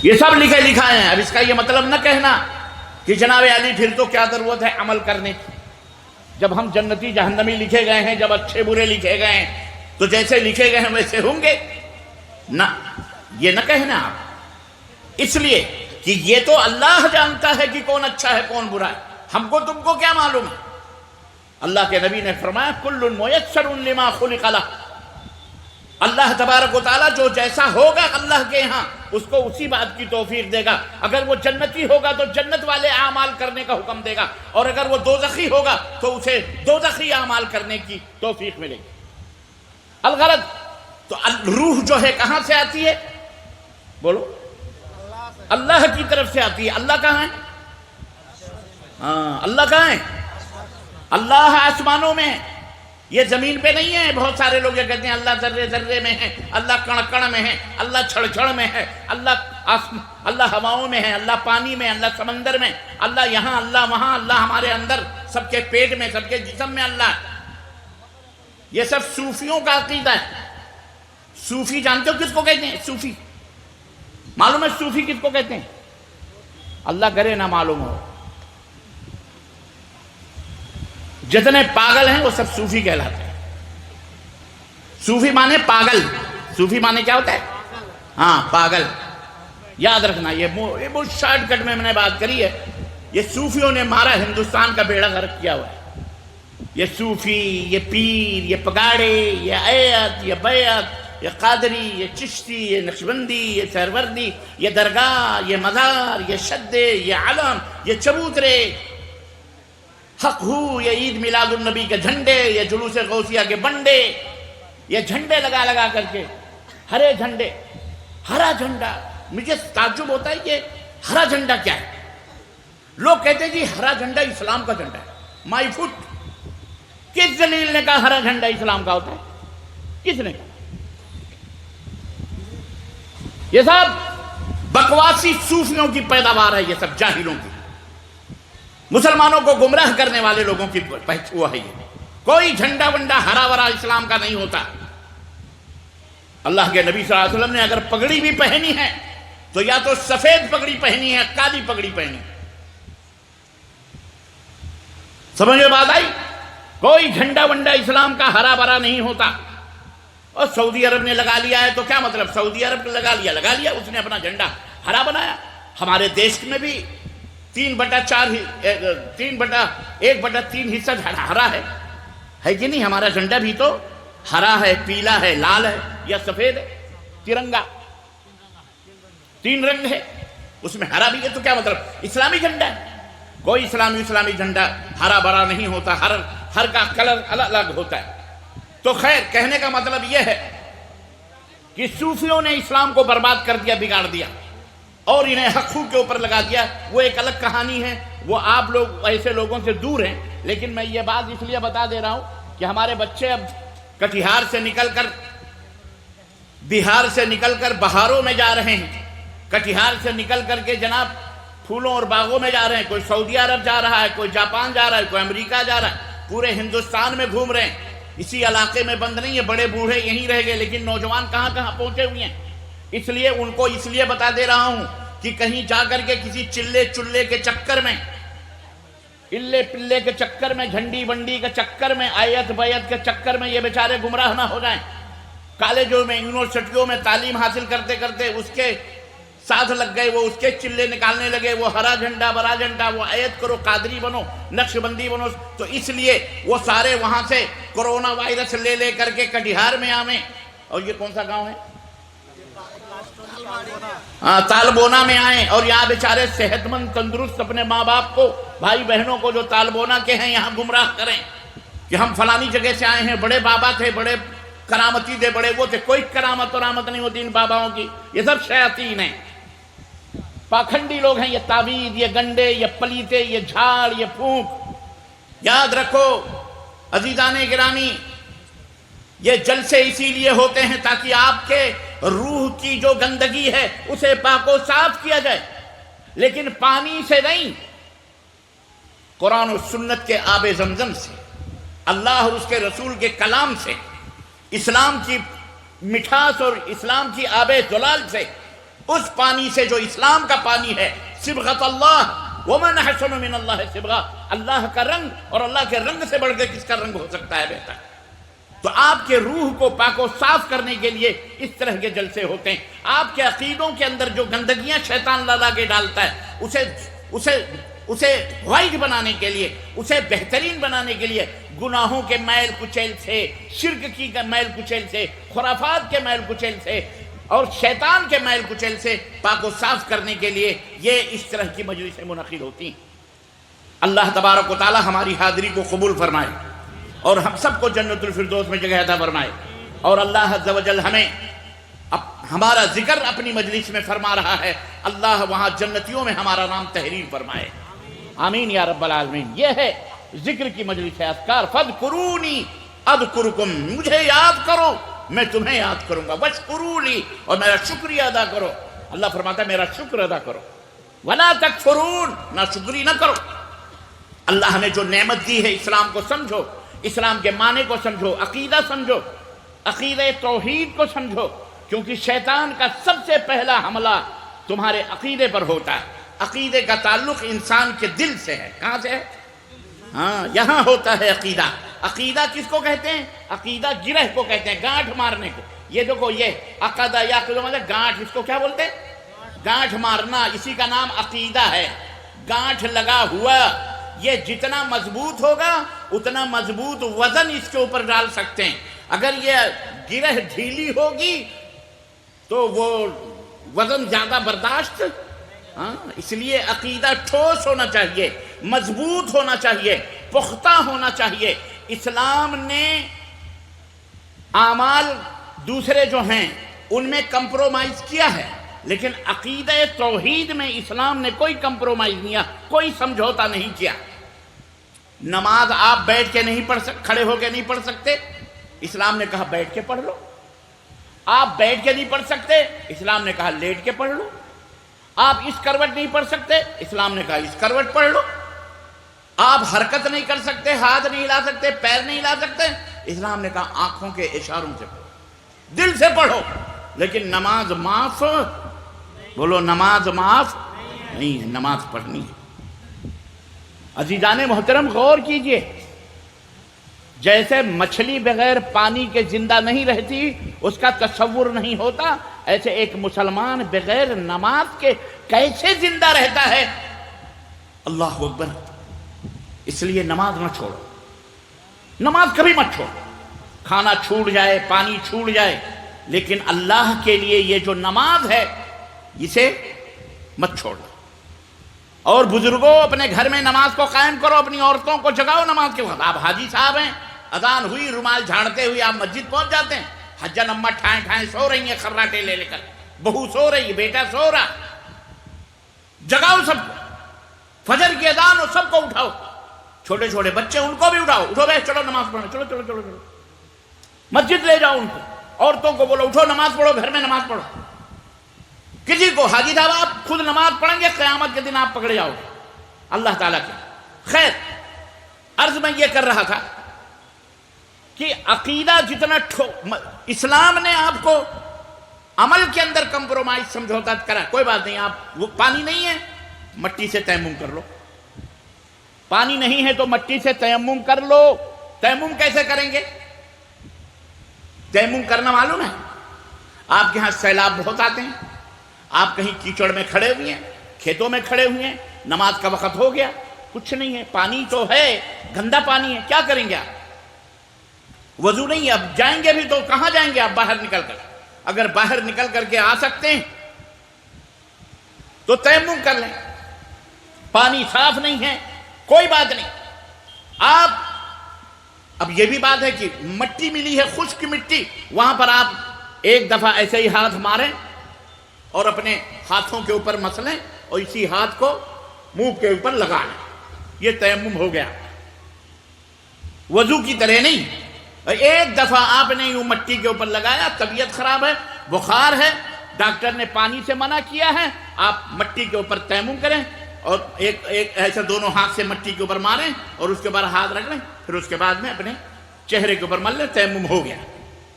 یہ سب لکھے لکھائے ہیں. اب اس کا یہ مطلب نہ کہنا کہ جناب علی پھر تو کیا ضرورت ہے عمل کرنے کی. جب ہم جنتی جہنمی لکھے گئے ہیں، جب اچھے برے لکھے گئے ہیں، تو جیسے لکھے گئے ہیں ویسے ہوں گے نہ. یہ نہ کہنا آپ، اس لیے کہ یہ تو اللہ جانتا ہے کہ کون اچھا ہے کون برا ہے، ہم کو تم کو کیا معلوم ہے. اللہ کے نبی نے فرمایا کل میسر لما خلق لہ. اللہ تبارک و تعالیٰ جو جیسا ہوگا اللہ کے ہاں اس کو اسی بات کی توفیق دے گا. اگر وہ جنتی ہوگا تو جنت والے اعمال کرنے کا حکم دے گا، اور اگر وہ دوزخی ہوگا تو اسے دوزخی اعمال کرنے کی توفیق ملے گی. الغرض تو روح جو ہے کہاں سے آتی ہے؟ بولو. اللہ کی طرف سے آتی ہے. اللہ کہاں ہے؟ ہاں، اللہ کہاں ہے؟ اللہ آسمانوں میں ہے، یہ زمین پہ نہیں ہے. بہت سارے لوگ یہ کہتے ہیں اللہ ذرے ذرے میں ہے، اللہ کڑ کڑ میں ہے، اللہ چھڑ چھڑ میں ہے، اللہ ہواؤں میں ہے، اللہ پانی میں، اللہ سمندر میں، اللہ یہاں، اللہ وہاں، اللہ ہمارے اندر، سب کے پیٹ میں، سب کے جسم میں اللہ ہے. یہ سب صوفیوں کا عقیدہ ہے. صوفی جانتے ہو کس کو کہتے ہیں؟ صوفی معلوم ہے صوفی کس کو کہتے ہیں؟ اللہ کرے نہ معلوم ہو. جتنے پاگل ہیں وہ سب صوفی کہلاتے ہیں. صوفی مانے پاگل. صوفی مانے کیا ہوتا ہے؟ ہاں، پاگل. یاد رکھنا، یہ بہت شارٹ کٹ میں نے بات کری ہے. یہ صوفیوں نے مارا ہندوستان کا بیڑا غرق کیا ہوا ہے. یہ صوفی، یہ پیر، یہ پگاڑے، یہ ایت، یہ بیعت، یہ قادری، یہ چشتی، یہ نقشبندی، یہ سہروردی، یہ درگاہ، یہ مزار، یہ شدے، یہ علم، یہ چبوترے، حق ہو، یہ عید میلاد النبی کے جھنڈے، یہ جلوس غوثیہ کے بنڈے، یہ جھنڈے لگا لگا کر کے، ہرے جھنڈے. ہرا جھنڈا، مجھے تعجب ہوتا ہے کہ ہرا جھنڈا کیا ہے. لوگ کہتے ہیں جی ہرا جھنڈا اسلام کا جھنڈا ہے. مائی فٹ. کس دلیل نے کہا ہرا جھنڈا اسلام کا ہوتا ہے؟ کس نے کہا؟ یہ سب بکواسی صوفیوں کی پیداوار ہے. یہ سب جاہلوں کی، مسلمانوں کو گمراہ کرنے والے لوگوں کی وہ ہے. یہ کوئی جھنڈا ونڈا ہرا ورا اسلام کا نہیں ہوتا. اللہ کے نبی صلی اللہ علیہ وسلم نے اگر پگڑی بھی پہنی ہے تو یا تو سفید پگڑی پہنی ہے، کالی پگڑی پہنی ہے. سمجھ میں بات آئی؟ کوئی جھنڈا ونڈا اسلام کا ہرا بھرا نہیں ہوتا. اور سعودی عرب نے لگا لیا ہے تو کیا مطلب؟ سعودی عرب نے لگا لیا، اس نے اپنا جھنڈا ہرا بنایا. ہمارے دیش میں بھی 1/3 حصہ ہرا ہے کہ نہیں؟ ہمارا جھنڈا بھی تو ہرا ہے، پیلا ہے، لال ہے یا سفید ہے. ترنگا 3 رنگ ہے، اس میں ہرا بھی ہے. تو کیا مطلب؟ اسلامی جھنڈا ہے. کوئی اسلامی جھنڈا ہرا بھرا نہیں ہوتا. ہر کا کلر الگ الگ ہوتا ہے. تو خیر، کہنے کا مطلب یہ ہے کہ صوفیوں نے اسلام کو برباد کر دیا، بگاڑ دیا، اور انہیں حقوق کے اوپر لگا دیا. وہ ایک الگ کہانی ہے، وہ آپ لوگ ایسے لوگوں سے دور ہیں. لیکن میں یہ بات اس لیے بتا دے رہا ہوں کہ ہمارے بچے اب کٹیہار سے نکل کر، بہار سے نکل کر بہاروں میں جا رہے ہیں. کٹیہار سے نکل کر کے جناب پھولوں اور باغوں میں جا رہے ہیں. کوئی سعودی عرب جا رہا ہے، کوئی جاپان جا رہا ہے، کوئی امریکہ جا رہا ہے. پورے ہندوستان میں گھوم رہے ہیں. اسی علاقے میں بند نہیں ہے، بڑے بوڑھے یہیں رہ گئے، لیکن نوجوان کہاں کہاں پہنچے ہوئے ہیں. اس لیے ان کو اس لیے بتا دے رہا ہوں کہ کہیں جا کر کے کسی چلے چلے کے چکر میں، الے پلے کے چکر میں، جھنڈی ونڈی کے چکر میں، آیت بیعت کے چکر میں یہ بیچارے گمراہ نہ ہو جائیں. کالجوں میں، یونیورسٹیوں میں تعلیم حاصل کرتے کرتے اس کے ساتھ لگ گئے، وہ اس کے چلے نکالنے لگے، وہ ہرا جھنڈا برا جھنڈا، وہ آیت کرو، قادری بنو، نقش بندی بنو. تو اس لیے وہ سارے وہاں سے کرونا وائرس لے کر کے کٹیہار میں آویں. اور یہ کون سا گاؤں ہے؟ تالبونا میں آئیں، اور یہاں بیچارے صحت مند تندرست اپنے ماں باپ کو، بھائی بہنوں کو جو تالبونا کے ہیں یہاں گمراہ کریں کہ ہم فلانی جگہ سے آئے ہیں، بڑے بابا تھے، بڑے کرامتی تھے، بڑے وہ تھے. کوئی کرامت و رحمت نہیں ہوتی ان باباؤں کی. یہ سب شیاطین ہیں، پاکھنڈی لوگ ہیں. یہ تعویذ، یہ گنڈے، یہ پلیتے، یہ جھاڑ، یہ پھونک. یاد رکھو عزیزان گرامی، یہ جلسے اسی لیے ہوتے ہیں تاکہ آپ کے روح کی جو گندگی ہے اسے پاک و صاف کیا جائے، لیکن پانی سے نہیں، قرآن و سنت کے آب زمزم سے، اللہ اور اس کے رسول کے کلام سے، اسلام کی مٹھاس اور اسلام کی آب زلال سے اس پانی سے جو اسلام کا پانی ہے، صبغۃ اللہ، ومن احسن من اللہ صبغہ، اللہ کا رنگ، اور اللہ کے رنگ سے بڑھ کے کس کا رنگ ہو سکتا ہے بہتر؟ تو آپ کے روح کو پاک و صاف کرنے کے لیے اس طرح کے جلسے ہوتے ہیں۔ آپ کے عقیدوں کے اندر جو گندگیاں شیطان لا کے ڈالتا ہے، اسے وائٹ بنانے کے لیے، اسے بہترین بنانے کے لیے، گناہوں کے میل کچیل سے، شرک کی میل کچیل سے، خرافات کے میل کچیل سے، اور شیطان کے میل کچیل سے پاک و صاف کرنے کے لیے یہ اس طرح کی مجلسیں منعقد ہوتی ہیں۔ اللہ تبارک و تعالی ہماری حاضری کو قبول فرمائے اور ہم سب کو جنت الفردوس میں جگہ عطا فرمائے، اور اللہ عز و جل ہمیں ہمارا ذکر اپنی مجلس میں فرما رہا ہے، اللہ وہاں جنتیوں میں ہمارا نام تحریر فرمائے، آمین یا رب العالمین۔ یہ ہے ذکر کی مجلس ہے، اذکار، فاذکرونی اذکرکم، مجھے یاد کرو میں تمہیں یاد کروں گا، واشکرونی، اور میرا شکریہ ادا کرو۔ اللہ فرماتا ہے میرا شکر ادا کرو، ولا تکفرون، نہ شکری نہ کرو۔ اللہ نے جو نعمت دی ہے، اسلام کو سمجھو، اسلام کے معنی کو سمجھو، عقیدہ سمجھو، عقیدہ توحید کو سمجھو، کیونکہ شیطان کا سب سے پہلا حملہ تمہارے عقیدے پر ہوتا ہے۔ عقیدے کا تعلق انسان کے دل سے ہے، کہاں سے ہے؟ ہاں، یہاں ہوتا ہے عقیدہ۔ عقیدہ کس کو کہتے ہیں؟ عقیدہ گرہ کو کہتے ہیں، گانٹھ مارنے کو۔ یہ دیکھو، یہ عقدہ یا مطلب گانٹھ، اس کو کیا بولتے ہیں؟ گانٹھ مارنا، اسی کا نام عقیدہ ہے۔ گانٹھ لگا ہوا، یہ جتنا مضبوط ہوگا اتنا مضبوط وزن اس کے اوپر ڈال سکتے ہیں۔ اگر یہ گرہ ڈھیلی ہوگی تو وہ وزن زیادہ برداشت، اس لیے عقیدہ ٹھوس ہونا چاہیے، مضبوط ہونا چاہیے، پختہ ہونا چاہیے۔ اسلام نے اعمال دوسرے جو ہیں ان میں کمپرومائز کیا ہے، لیکن عقیدہ توحید میں اسلام نے کوئی کمپرومائز نہیں کیا، کوئی سمجھوتا نہیں کیا۔ نماز آپ بیٹھ کے نہیں پڑھ سکتے، کھڑے ہو کے نہیں پڑھ سکتے، اسلام نے کہا بیٹھ کے پڑھ لو۔ آپ بیٹھ کے نہیں پڑھ سکتے، اسلام نے کہا لیٹ کے پڑھ لو۔ آپ اس کروٹ نہیں پڑھ سکتے، اسلام نے کہا اس کروٹ پڑھ لو۔ آپ حرکت نہیں کر سکتے، ہاتھ نہیں ہلا سکتے، پیر نہیں ہلا سکتے، اسلام نے کہا آنکھوں کے اشاروں سے پڑھو، دل سے پڑھو۔ لیکن نماز معاف، بولو نماز معاف نہیں ہے، نماز پڑھنی ہے۔ عزیزان محترم غور کیجئے، جیسے مچھلی بغیر پانی کے زندہ نہیں رہتی، اس کا تصور نہیں ہوتا، ایسے ایک مسلمان بغیر نماز کے کیسے زندہ رہتا ہے؟ اللہ اکبر۔ اس لیے نماز نہ چھوڑو، نماز کبھی مت چھوڑو۔ کھانا چھوٹ جائے، پانی چھوٹ جائے، لیکن اللہ کے لیے یہ جو نماز ہے اسے مت چھوڑو۔ اور بزرگوں، اپنے گھر میں نماز کو قائم کرو، اپنی عورتوں کو جگاؤ نماز کے وقت۔ آپ حاجی صاحب ہیں، اذان ہوئی، رومال جھاڑتے ہوئے آپ مسجد پہنچ جاتے ہیں، حجن اماں ٹھائیں ٹھائیں سو رہی ہیں خراٹے لے کر، بہو سو رہی، بیٹا سو رہا، جگاؤ سب کو، فجر کی اذان ہو، سب کو اٹھاؤ، چھوٹے چھوٹے بچے ان کو بھی اٹھاؤ، اٹھو بھائی چلو نماز پڑھو، چلو چلو چلو چلو، مسجد لے جاؤ ان کو۔ عورتوں کو بولو اٹھو نماز پڑھو، گھر میں نماز پڑھو۔ کسی کو حاجی صاحب آپ خود نماز پڑھیں گے، قیامت کے دن آپ پکڑے جاؤ گے اللہ تعالیٰ کے۔ خیر، عرض میں یہ کر رہا تھا کہ عقیدہ جتنا اسلام نے آپ کو عمل کے اندر کمپرومائز سمجھوتا کرا، کوئی بات نہیں، آپ وہ پانی نہیں ہے مٹی سے تیمم کر لو، پانی نہیں ہے تو مٹی سے تیمم کر لو۔ تیمم کیسے کریں گے؟ تیمم کرنا معلوم ہے؟ آپ کے ہاں سیلاب بہت آتے ہیں، آپ کہیں کیچڑ میں کھڑے ہوئے ہیں، کھیتوں میں کھڑے ہوئے ہیں، نماز کا وقت ہو گیا، کچھ نہیں ہے، پانی تو ہے، گندا پانی ہے، کیا کریں گے آپ؟ وضو نہیں ہے، اب جائیں گے بھی تو کہاں جائیں گے آپ باہر نکل کر؟ اگر باہر نکل کر کے آ سکتے ہیں تو تیمم کر لیں۔ پانی صاف نہیں ہے، کوئی بات نہیں، آپ اب یہ بھی بات ہے کہ مٹی ملی ہے، خشک مٹی، وہاں پر آپ ایک دفعہ ایسے ہی ہاتھ ماریں اور اپنے ہاتھوں کے اوپر مسلیں اور اسی ہاتھ کو منہ کے اوپر لگا لیں، یہ تیمم ہو گیا، وضو کی طرح نہیں۔ ایک دفعہ آپ نے یوں مٹی کے اوپر لگایا، طبیعت خراب ہے، بخار ہے، ڈاکٹر نے پانی سے منع کیا ہے، آپ مٹی کے اوپر تیمم کریں اور ایک ایسے دونوں ہاتھ سے مٹی کے اوپر ماریں اور اس کے بعد ہاتھ رکھ لیں، پھر اس کے بعد میں اپنے چہرے کے اوپر مل لیں، تیمم ہو گیا۔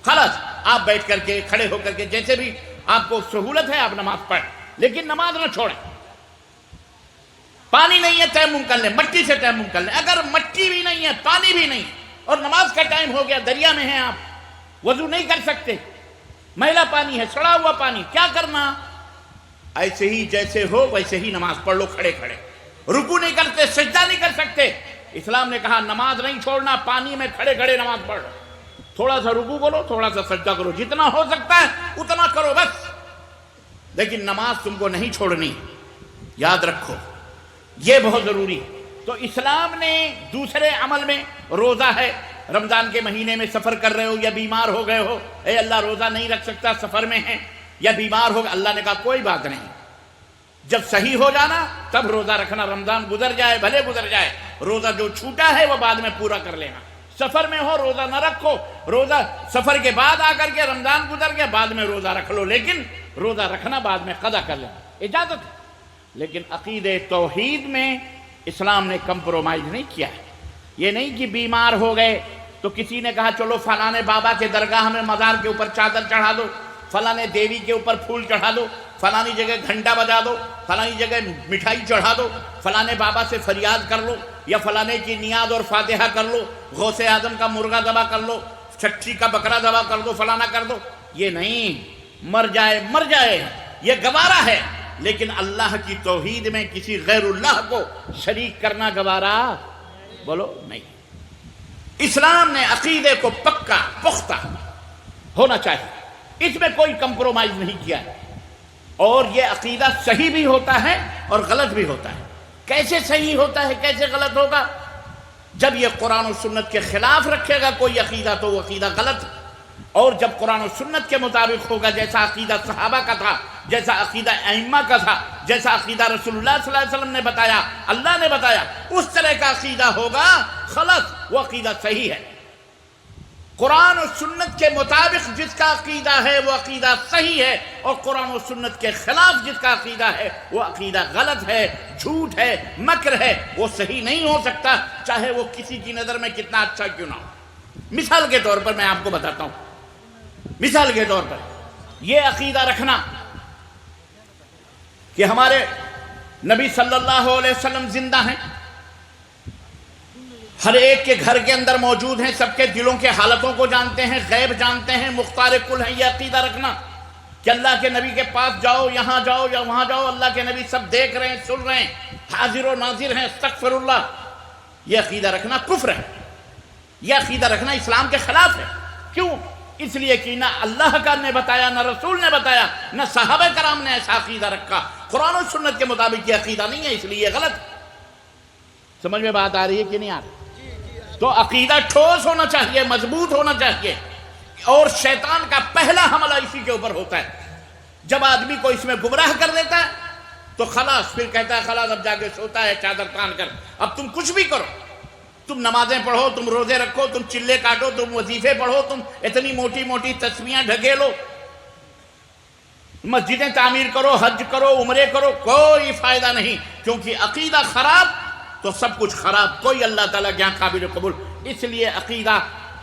خلاص آپ بیٹھ کر کے، کھڑے ہو کر کے، جیسے بھی آپ کو سہولت ہے، آپ نماز پڑھ، لیکن نماز نہ چھوڑیں۔ پانی نہیں ہے تیمم کر لیں، مٹی سے تیمم کر لیں۔ اگر مٹی بھی نہیں ہے، پانی بھی نہیں، اور نماز کا ٹائم ہو گیا، دریا میں ہیں آپ، وضو نہیں کر سکتے، میلا پانی ہے، سڑا ہوا پانی، کیا کرنا؟ ایسے ہی جیسے ہو ویسے ہی نماز پڑھ لو کھڑے کھڑے۔ رکوع نہیں کرتے، سجدہ نہیں کر سکتے، اسلام نے کہا نماز نہیں چھوڑنا، پانی میں کھڑے کھڑے نماز پڑھ لو، تھوڑا سا رکوع کرو، تھوڑا سا سجدہ کرو، جتنا ہو سکتا ہے اتنا کرو بس، لیکن نماز تم کو نہیں چھوڑنی، یاد رکھو، یہ بہت ضروری۔ تو اسلام نے دوسرے عمل میں روزہ ہے، رمضان کے مہینے میں سفر کر رہے ہو یا بیمار ہو گئے ہو، اے اللہ روزہ نہیں رکھ سکتا، سفر میں ہیں یا بیمار ہو گئے، اللہ نے کہا کوئی بات نہیں، جب صحیح ہو جانا تب روزہ رکھنا، رمضان گزر جائے بھلے گزر جائے، روزہ جو چھوٹا ہے وہ بعد میں پورا کر لینا۔ سفر میں ہو روزہ نہ رکھو، روزہ سفر کے بعد آ کر کے رمضان گزر گیا بعد میں روزہ رکھ لو، لیکن روزہ رکھنا بعد میں قضا کر لینا، اجازت ہے۔ لیکن عقیدہ توحید میں اسلام نے کمپرومائز نہیں کیا ہے۔ یہ نہیں کہ بیمار ہو گئے تو کسی نے کہا چلو فلانے بابا کے درگاہ میں مزار کے اوپر چادر چڑھا دو، فلانے دیوی کے اوپر پھول چڑھا دو، فلانی جگہ گھنٹا بجا دو، فلانی جگہ مٹھائی چڑھا دو، فلانے بابا سے فریاد کر لو، یا فلانے کی نیاز اور فاتحہ کر لو، غوث اعظم کا مرغا ذبح کر لو، چھٹی کا بکرا ذبح کر دو، فلانا کر دو۔ یہ نہیں، مر جائے یہ گوارا ہے، لیکن اللہ کی توحید میں کسی غیر اللہ کو شریک کرنا گوارا بولو نہیں۔ اسلام نے عقیدے کو پکا پختہ ہونا چاہیے، اس میں کوئی کمپرومائز نہیں کیا ہے، اور یہ عقیدہ صحیح بھی ہوتا ہے اور غلط بھی ہوتا ہے۔ کیسے صحیح ہوتا ہے، کیسے غلط ہوگا؟ جب یہ قرآن و سنت کے خلاف رکھے گا کوئی عقیدہ تو وہ عقیدہ غلط، اور جب قرآن و سنت کے مطابق ہوگا، جیسا عقیدہ صحابہ کا تھا، جیسا عقیدہ ائمہ کا تھا، جیسا عقیدہ رسول اللہ صلی اللہ علیہ وسلم نے بتایا، اللہ نے بتایا، اس طرح کا عقیدہ ہوگا غلط، وہ عقیدہ صحیح ہے۔ قرآن و سنت کے مطابق جس کا عقیدہ ہے وہ عقیدہ صحیح ہے، اور قرآن و سنت کے خلاف جس کا عقیدہ ہے وہ عقیدہ غلط ہے، جھوٹ ہے، مکر ہے، وہ صحیح نہیں ہو سکتا، چاہے وہ کسی کی نظر میں کتنا اچھا کیوں نہ ہو۔ مثال کے طور پر میں آپ کو بتاتا ہوں، مثال کے طور پر یہ عقیدہ رکھنا کہ ہمارے نبی صلی اللہ علیہ وسلم زندہ ہیں، ہر ایک کے گھر کے اندر موجود ہیں، سب کے دلوں کے حالتوں کو جانتے ہیں، غیب جانتے ہیں، مختار کل ہیں، یہ عقیدہ رکھنا کہ اللہ کے نبی کے پاس جاؤ، یہاں جاؤ یا وہاں جاؤ، اللہ کے نبی سب دیکھ رہے ہیں، سن رہے ہیں، حاضر و ناظر ہیں، استغفر اللہ، یہ عقیدہ رکھنا کفر ہے، یہ عقیدہ رکھنا اسلام کے خلاف ہے۔ کیوں؟ اس لیے کہ نہ اللہ کا نے بتایا، نہ رسول نے بتایا، نہ صحابہ کرام نے ایسا عقیدہ رکھا، قرآن و سنت کے مطابق یہ عقیدہ نہیں ہے، اس لیے یہ غلط۔ سمجھ میں بات آ رہی ہے کہ نہیں آ رہی؟ تو عقیدہ ٹھوس ہونا چاہیے، مضبوط ہونا چاہیے، اور شیطان کا پہلا حملہ اسی کے اوپر ہوتا ہے۔ جب آدمی کو اس میں گمراہ کر دیتا ہے تو خلاص، پھر کہتا ہے خلاص اب جا کے سوتا ہے چادر تان کر، اب تم کچھ بھی کرو، تم نمازیں پڑھو، تم روزے رکھو، تم چلے کاٹو، تم وظیفے پڑھو، تم اتنی موٹی موٹی تسبیحاں ڈھکیلو، مسجدیں تعمیر کرو، حج کرو، عمرے کرو، کوئی فائدہ نہیں، کیونکہ عقیدہ خراب تو سب کچھ خراب، کوئی اللہ تعالیٰ کے یہاں قابل قبول۔ اس لیے عقیدہ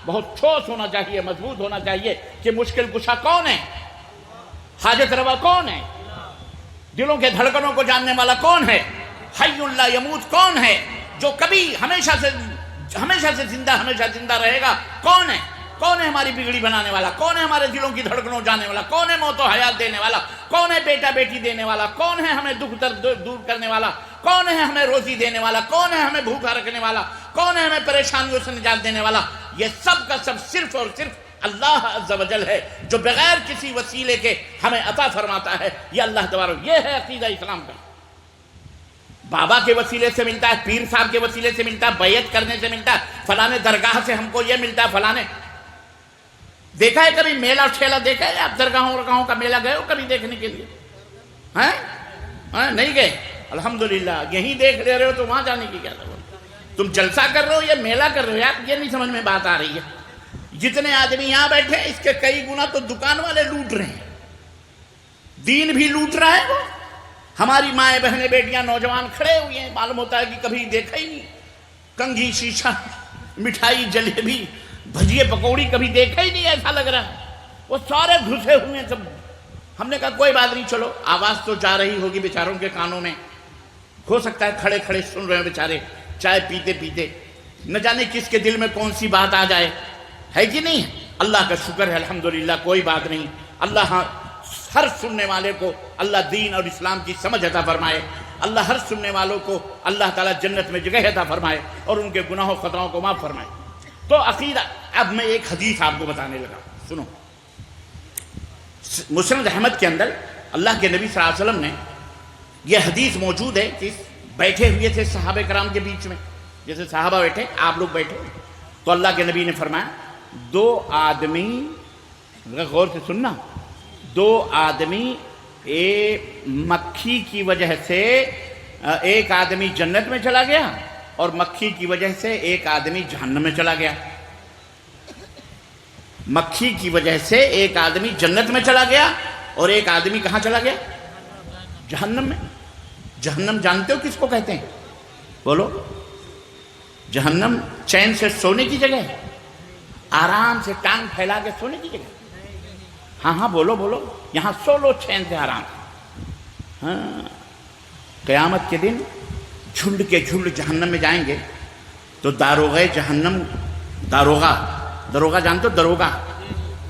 بہت ٹھوس ہونا چاہیے، مضبوط ہونا چاہیے کہ مشکل کشا کون ہے، حاجت روا کون ہے، دلوں کے دھڑکنوں کو جاننے والا کون ہے، حی لا یموت کون ہے، جو کبھی ہمیشہ سے زندہ رہے گا، کون ہے؟ کون ہے ہماری بگڑی بنانے والا؟ کون ہے ہمارے دلوں کی دھڑکنوں جانے والا؟ کون ہے موت و حیات دینے والا؟ کون ہے بیٹا بیٹی دینے والا؟ کون ہے ہمیں دکھ درد دور کرنے والا؟ کون ہے ہمیں روزی دینے والا؟ کون ہے ہمیں بھوکا رکھنے والا؟ کون ہے ہمیں پریشانیوں سے نجات دینے والا؟ یہ سب کا سب صرف اور صرف اللہ عز و جل ہے، جو بغیر کسی وسیلے کے ہمیں عطا فرماتا ہے، یہ اللہ تبارک، یہ ہے عقیدہ اسلام کا۔ بابا کے وسیلے سے ملتا ہے، پیر صاحب کے وسیلے سے ملتا ہے، بیعت کرنے سے ملتا ہے، فلانے درگاہ سے ہم کو یہ ملتا ہے، فلانے۔ دیکھا ہے کبھی میلہ ٹھیلا دیکھا ہے آپ؟ درگاہوں کا میلہ گئے ہو کبھی دیکھنے کے لیے؟ ہیں؟ نہیں گئے؟ الحمدللہ، یہیں دیکھ لے رہے ہو تو وہاں جانے کی کیا ضرورت؟ تم جلسہ کر رہے ہو یا میلہ کر رہے ہو؟ آپ یہ نہیں سمجھ میں بات آ رہی ہے۔ جتنے آدمی یہاں بیٹھے ہیں اس کے کئی گنا تو دکان والے لوٹ رہے ہیں، دین بھی لوٹ رہا ہے وہ۔ ہماری مائیں بہنیں بیٹیاں نوجوان کھڑے ہوئے ہیں، معلوم ہوتا ہے کہ کبھی دیکھا ہی نہیں، کنگھی شیشہ مٹھائی جلیبی بھجیے پکوڑی کبھی دیکھا ہی نہیں، ایسا لگ رہا ہے وہ سارے گھسے ہوئے ہیں سب۔ ہم نے کہا کوئی بات نہیں، چلو آواز تو جا رہی ہوگی بیچاروں کے کانوں میں، ہو سکتا ہے کھڑے کھڑے سن رہے ہیں بیچارے چائے پیتے پیتے، نہ جانے کس کے دل میں کون سی بات آ جائے، ہے کہ نہیں؟ اللہ کا شکر ہے الحمدللہ، کوئی بات نہیں۔ اللہ ہر سننے والے کو اللہ دین اور اسلام کی سمجھ عطا فرمائے، اللہ ہر سننے والوں کو اللہ تعالیٰ جنت میں جگہ عطا فرمائے اور ان کے گناہوں خطاؤں کو معاف فرمائے۔ تو عقیدہ، اب میں ایک حدیث آپ کو بتانے لگا، سنو۔ مسند احمد کے اندر اللہ کے نبی صلی اللہ علیہ وسلم نے یہ حدیث موجود ہے کہ بیٹھے ہوئے تھے صحابہ کرام کے بیچ میں، جیسے صحابہ بیٹھے آپ لوگ بیٹھے، تو اللہ کے نبی نے فرمایا دو آدمی، غور سے سننا، دو آدمی مکھی کی وجہ سے ایک آدمی جنت میں چلا گیا اور مکھی کی وجہ سے ایک آدمی جہنم میں چلا گیا۔ مکھی کی وجہ سے ایک آدمی جنت میں چلا گیا اور ایک آدمی کہاں چلا گیا؟ جہنم میں۔ جہنم جانتے ہو کس کو کہتے ہیں؟ بولو۔ جہنم چین سے سونے کی جگہ ہے، آرام سے ٹانگ پھیلا کے سونے کی جگہ۔ ہاں ہاں بولو بولو، یہاں سو لو چین سے آرام سے۔ ہاں، قیامت کے دن جھنڈ کے جھنڈ جہنم میں جائیں گے تو داروغہ جہنم، داروغہ جانتے ہو؟ داروغہ،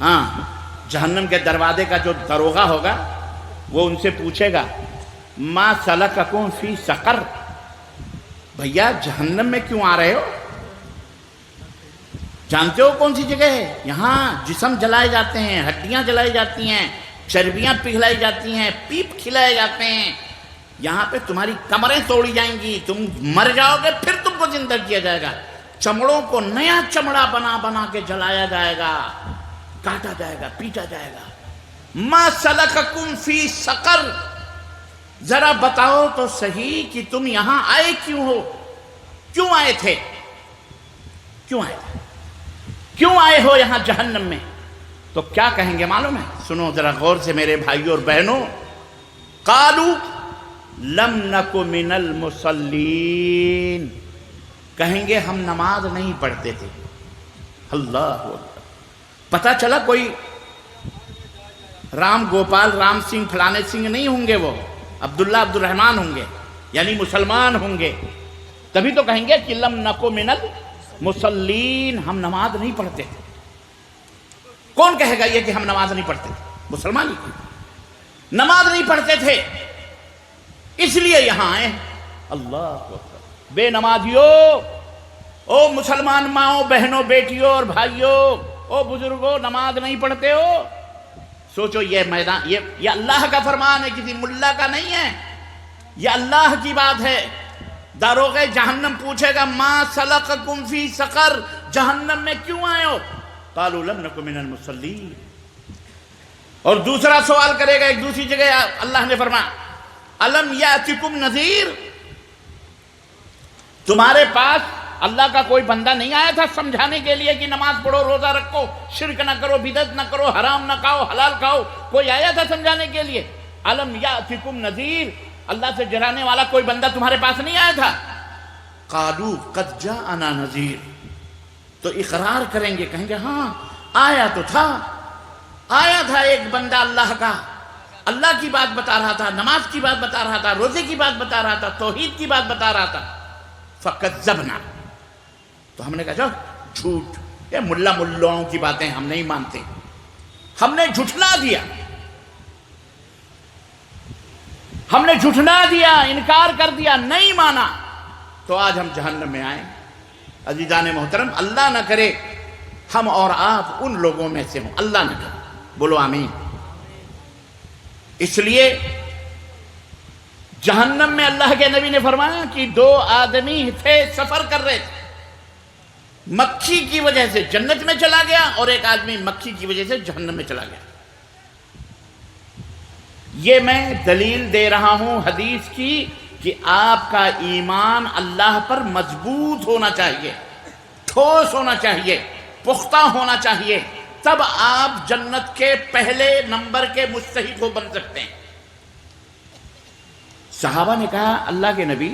ہاں، جہنم کے دروازے کا جو داروغہ ہوگا وہ ان سے پوچھے گا ما سلککم فی سقر، بھیا جہنم میں کیوں آ رہے ہو؟ جانتے ہو کون سی جگہ ہے؟ یہاں جسم جلائے جاتے ہیں، ہڈیاں جلائی جاتی ہیں، چربیاں پگھلائی جاتی ہیں، پیپ کھلائے جاتے ہیں، یہاں پہ تمہاری کمریں توڑی جائیں گی، تم مر جاؤ گے پھر تم کو زندہ کیا جائے گا، چمڑوں کو نیا چمڑا بنا بنا کے جلایا جائے گا، کاٹا جائے گا، پیٹا جائے گا۔ ما سلککم فی سقر، ذرا بتاؤ تو صحیح کہ تم یہاں آئے کیوں ہو؟ کیوں آئے تھے؟ کیوں آئے تھے؟ کیوں آئے ہو یہاں جہنم میں؟ تو کیا کہیں گے معلوم ہے؟ سنو ذرا غور سے میرے بھائیوں اور بہنوں، قالوا لم نک من المصلین، کہیں گے ہم نماز نہیں پڑھتے تھے۔ اللہ اکبر۔ پتہ چلا کوئی رام گوپال، رام سنگھ، فلانے سنگھ نہیں ہوں گے، وہ عبداللہ عبد الرحمن ہوں گے، یعنی مسلمان ہوں گے، تبھی تو کہیں گے کہ لم نک من المصلین، ہم نماز نہیں پڑھتے تھے۔ کون کہے گا یہ کہ ہم نماز نہیں پڑھتے تھے؟ مسلمان ہی نماز نہیں پڑھتے تھے، اس لیے یہاں آئے۔ اللہ اکبر۔ بے نمازیوں، او مسلمان ماؤں، بہنوں، بیٹیوں اور بھائیوں، او بزرگوں، نماز نہیں پڑھتے ہو؟ سوچو یہ میدان، یہ اللہ کا فرمان ہے، کسی ملا کا نہیں ہے، یہ اللہ کی بات ہے۔ داروغہ جہنم پوچھے گا ما سلککم فی سقر، جہنم میں کیوں آئے ہو؟ قالوا لم نک من المصلین۔ اور دوسرا سوال کرے گا ایک دوسری جگہ، اللہ نے فرمایا الم یاتکم نذیر، تمہارے پاس اللہ کا کوئی بندہ نہیں آیا تھا سمجھانے کے لیے کہ نماز پڑھو، روزہ رکھو، شرک نہ کرو، بدعت نہ کرو، حرام نہ کھاؤ، حلال کھاؤ؟ کوئی آیا تھا سمجھانے کے لیے؟ الم یاتکم نذیر، اللہ سے ڈرانے والا کوئی بندہ تمہارے پاس نہیں آیا تھا؟ قالوا قد جاءنا نذیر، تو اقرار کریں گے، کہیں گے ہاں آیا تو تھا، آیا تھا ایک بندہ اللہ کا، اللہ کی بات بتا رہا تھا، نماز کی بات بتا رہا تھا، روزے کی بات بتا رہا تھا، توحید کی بات بتا رہا تھا۔ فکذبنا، تو ہم نے کہا جھوٹ، یہ ملاؤں کی باتیں ہم نہیں مانتے، ہم نے جھٹلا دیا، ہم نے جھٹلا دیا، انکار کر دیا، نہیں مانا، تو آج ہم جہنم میں آئے۔ عزیزان محترم، اللہ نہ کرے ہم اور آپ ان لوگوں میں سے ہوں، اللہ نہ کرے، بولو آمین۔ اس لیے جہنم میں اللہ کے نبی نے فرمایا کہ دو آدمی تھے، سفر کر رہے تھے، مکھی کی وجہ سے جنت میں چلا گیا اور ایک آدمی مکھی کی وجہ سے جہنم میں چلا گیا۔ یہ میں دلیل دے رہا ہوں حدیث کی کہ آپ کا ایمان اللہ پر مضبوط ہونا چاہیے، ٹھوس ہونا چاہیے، پختہ ہونا چاہیے، تب آپ جنت کے پہلے نمبر کے مستحق بن سکتے ہیں۔ صحابہ نے کہا اللہ کے نبی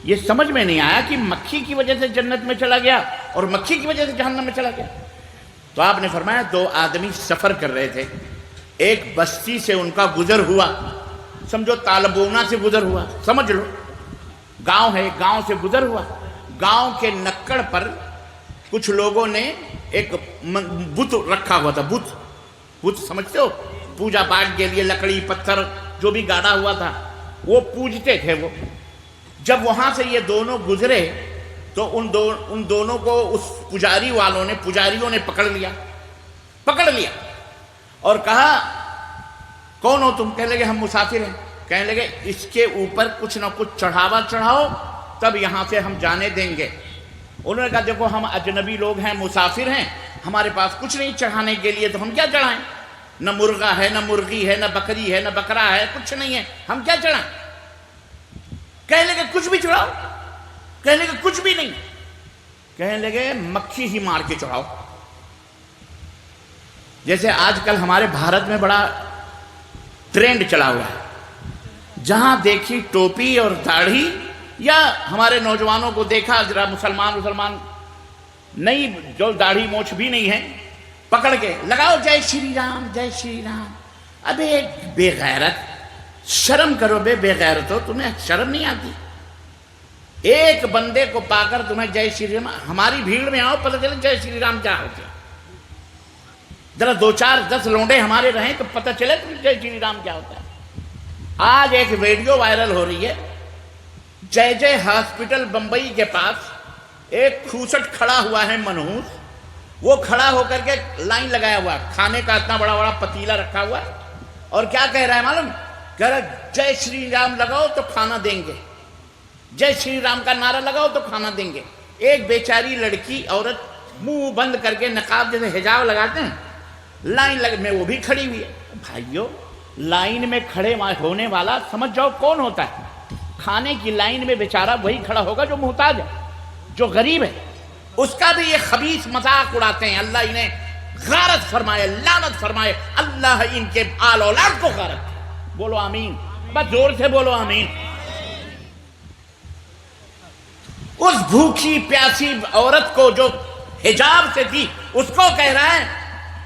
یہ سمجھ میں نہیں آیا کہ مکھی کی وجہ سے جنت میں چلا گیا اور مکھی کی وجہ سے جہنم میں چلا گیا۔ تو آپ نے فرمایا دو آدمی سفر کر رہے تھے، ایک بستی سے ان کا گزر ہوا، سمجھو تالبونا سے گزر ہوا، سمجھ لو گاؤں ہے، گاؤں سے گزر ہوا، گاؤں کے نکڑ پر کچھ لوگوں نے ایک بت رکھا ہوا تھا، بت سمجھتے ہو، پوجا پاٹ کے لیے لکڑی پتھر جو بھی گاڑا ہوا تھا وہ پوجتے تھے وہ۔ جب وہاں سے یہ دونوں گزرے تو ان دونوں کو اس پجاریوں نے پکڑ لیا اور کہا کون ہو تم؟ کہنے لگے ہم مسافر ہیں۔ کہنے لگے اس کے اوپر کچھ نہ کچھ چڑھاوا چڑھاؤ تب یہاں سے ہم جانے دیں گے۔ انہوں نے کہا دیکھو ہم اجنبی لوگ ہیں، مسافر ہیں، ہمارے پاس کچھ نہیں چڑھانے کے لیے، تو ہم کیا چڑھائیں؟ نہ مرغا ہے، نہ مرغی ہے، نہ بکری ہے، نہ بکرا ہے، کچھ نہیں ہے، ہم کیا چڑھائیں؟ کہنے لگے کچھ بھی چڑھاؤ۔ کہنے لگے کچھ بھی نہیں۔ کہنے لگے مکھی ہی مار کے چڑھاؤ۔ جیسے آج کل ہمارے بھارت میں بڑا ٹرینڈ چلا ہوا ہے، جہاں دیکھی ٹوپی اور داڑھی، یا ہمارے نوجوانوں کو دیکھا ذرا مسلمان نہیں، جو داڑھی موچھ بھی نہیں ہے، پکڑ کے لگاؤ جے شری رام جے شری رام۔ ابے بے غیرت، شرم کرو بے غیرت ہو، تمہیں شرم نہیں آتی؟ ایک بندے کو پا کر تمہیں جے شری رام، ہماری بھیڑ میں آؤ پتہ چلے جے شری رام کیا ہوتے ہیں، ذرا 2 4 10 لونڈے ہمارے رہیں تو پتہ چلے تمہیں جے شری رام کیا ہوتا ہے۔ آج ایک ویڈیو وائرل ہو رہی ہے، جے ہاسپٹل بمبئی کے پاس ایک کھوسٹ کھڑا ہوا ہے منحوس، وہ کھڑا ہو کر کے لائن لگایا ہوا، کھانے کا اتنا بڑا پتیلا رکھا ہوا ہے، اور کیا کہہ رہا ہے معلوم؟ کہہ رہا ہے جے شری رام لگاؤ تو کھانا دیں گے، جے شری رام کا نعرہ لگاؤ تو کھانا دیں گے۔ ایک بیچاری لڑکی عورت منہ بند کر کے نقاب جیسے حجاب لگاتے ہیں، لائن میں وہ بھی کھڑی ہوئی ہے۔ بھائیو لائن میں کھڑے ہونے والا سمجھ جاؤ کون ہوتا ہے؟ کھانے کی لائن میں بیچارہ وہی کھڑا ہوگا جو محتاج ہے، جو غریب ہے، اس کا بھی یہ خبیث مذاق اڑاتے ہیں۔ اللہ انہیں غارت فرمائے، لعنت فرمائے، اللہ ان کے آل اولاد کو غارت۔ بولو آمین، بس زور سے بولو آمین۔ اس بھوکی پیاسی عورت کو جو حجاب سے تھی، اس کو کہہ رہا ہے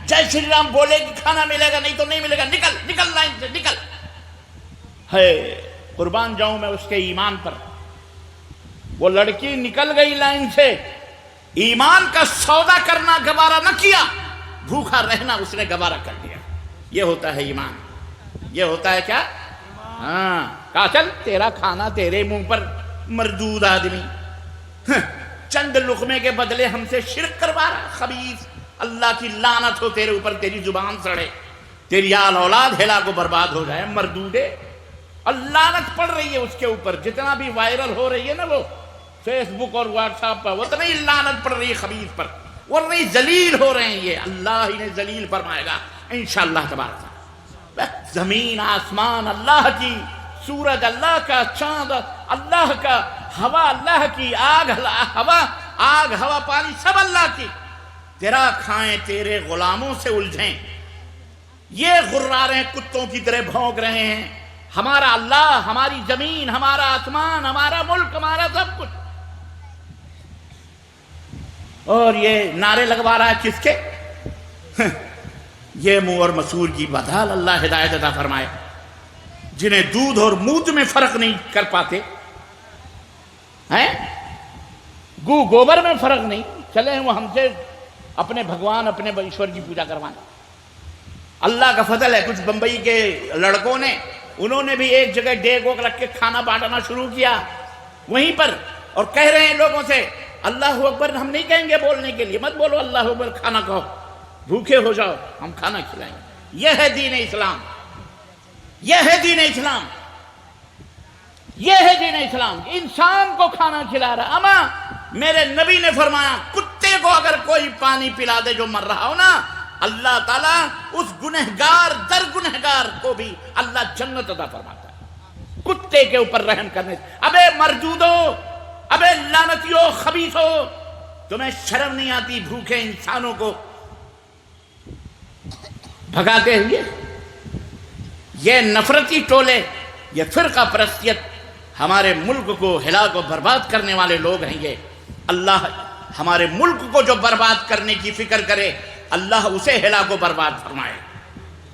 جے شری رام بولے کہ کھانا ملے گا، نہیں تو نہیں ملے گا، نکل لائن سے نکل۔ ہے قربان جاؤں میں اس کے ایمان پر، وہ لڑکی نکل گئی لائن سے، ایمان کا سودا کرنا گوارا نہ کیا، بھوکا رہنا اس نے گوارا کر دیا۔ یہ ہوتا ہے ایمان، یہ ہوتا ہے کیا؟ ہاں، کہا چل تیرا کھانا تیرے منہ پر، مردود آدمی، چند لقمے کے بدلے ہم سے شرک کروا رہا، خبیث، اللہ کی لعنت ہو تیرے اوپر، تیری زبان سڑے، تیری آل اولاد ہلا کو برباد ہو جائے، مردودے۔ لعنت پڑ رہی ہے اس کے اوپر، جتنا بھی وائرل ہو رہی ہے نا وہ فیس بک اور واٹس ایپ پر، اتنا ہی لعنت پڑ رہی ہے خبیث پر، ورنہ ذلیل ہو رہے ہیں یہ، اللہ انہیں ذلیل فرمائے گا انشاءاللہ تبارک۔ زمین آسمان اللہ کی، سورج اللہ کا، چاند اللہ کا، ہوا اللہ کی، آگ ہوا پانی سب اللہ کی، تیرا کھائیں تیرے غلاموں سے الجھیں، یہ غرا رہے ہیں، کتوں کی طرح بھونک رہے ہیں، ہمارا اللہ، ہماری زمین، ہمارا آسمان، ہمارا ملک، ہمارا سب کچھ، اور یہ نعرے لگوا رہا ہے کس کے؟ یہ منہ اور مسور کی بدحال، اللہ ہدایت عطا فرمائے، جنہیں دودھ اور مود میں فرق نہیں کر پاتے ہیں، گوبر میں فرق نہیں، چلے وہ ہم سے اپنے بھگوان، اپنے ایشور کی پوجا کروانا۔ اللہ کا فضل ہے، کچھ بمبئی کے لڑکوں نے، انہوں نے بھی ایک جگہ ڈیگ ووگ رکھ کے کھانا بانٹنا شروع کیا وہیں پر، اور کہہ رہے ہیں لوگوں سے اللہ اکبر ہم نہیں کہیں گے بولنے کے لیے، مت بولو اللہ اکبر، کھانا کھاؤ، بھوکے ہو جاؤ، ہم کھانا کھلائیں گے۔ یہ ہے دین اسلام، یہ ہے دین اسلام، یہ ہے دین اسلام، انسان کو کھانا کھلا رہا۔ اما میرے نبی نے فرمایا کتے کو اگر کوئی پانی پلا دے جو مر رہا ہو نا، اللہ تعالیٰ اس گنہگار در گنہگار کو بھی اللہ جنت عطا فرماتا ہے، کتے کے اوپر رحم کرنے سے۔ ابے مردودو، ابے لعنتیو، خبیثو، تمہیں شرم نہیں آتی بھوکے انسانوں کو بھگاتے ہوئے؟ یہ نفرتی ٹولے، یہ فرقہ پرستیت ہمارے ملک کو ہلاک و برباد کرنے والے لوگ ہیں یہ۔ اللہ ہمارے ملک کو جو برباد کرنے کی فکر کرے، اللہ اسے ہلاک و برباد فرمائے۔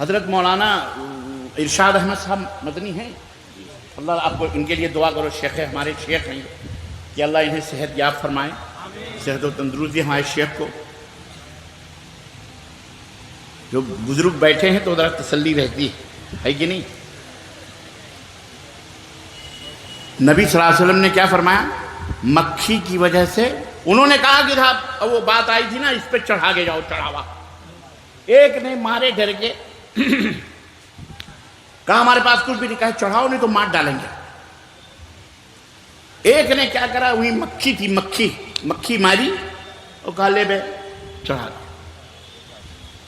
حضرت مولانا ارشاد احمد صاحب مدنی ہیں، اللہ آپ کو ان کے لیے دعا کرو، شیخ ہمارے شیخ ہیں کہ اللہ انہیں صحت یاب فرمائے، صحت و تندرستی ہمارے شیخ کو۔ جو بزرگ بیٹھے ہیں تو ذرا تسلی رہتی ہے کہ نہیں؟ نبی صلی اللہ علیہ وسلم نے کیا فرمایا؟ مکھی کی وجہ سے انہوں نے کہا کہ صاحب وہ بات آئی تھی نا، اس پہ چڑھا کے جاؤ چڑھاوا۔ ایک نے مارے ڈر کے کہا ہمارے پاس کچھ بھی نہیں، کہا چڑھاؤ نہیں تو مار ڈالیں گے۔ ایک نے کیا کرا، وہی مکھی تھی، مکھی ماری اور کہا لے بے چڑھا دے۔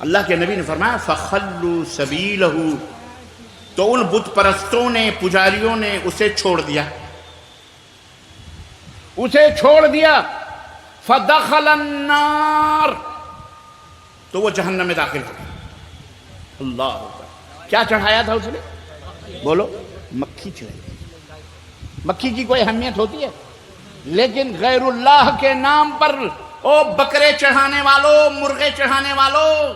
اللہ کے نبی نے فرمایا فخلوا سبیلہ، تو ان بت پرستوں نے، پجاریوں نے اسے چھوڑ دیا، فدخل النار، تو وہ جہنم میں داخل ہو گیا۔ اللہ اکبر۔ کیا چڑھایا تھا اس نے؟ بولو، مکھی چڑھائی۔ مکھی کی کوئی اہمیت ہوتی ہے؟ لیکن غیر اللہ کے نام پر او بکرے چڑھانے والوں، مرغے چڑھانے والوں،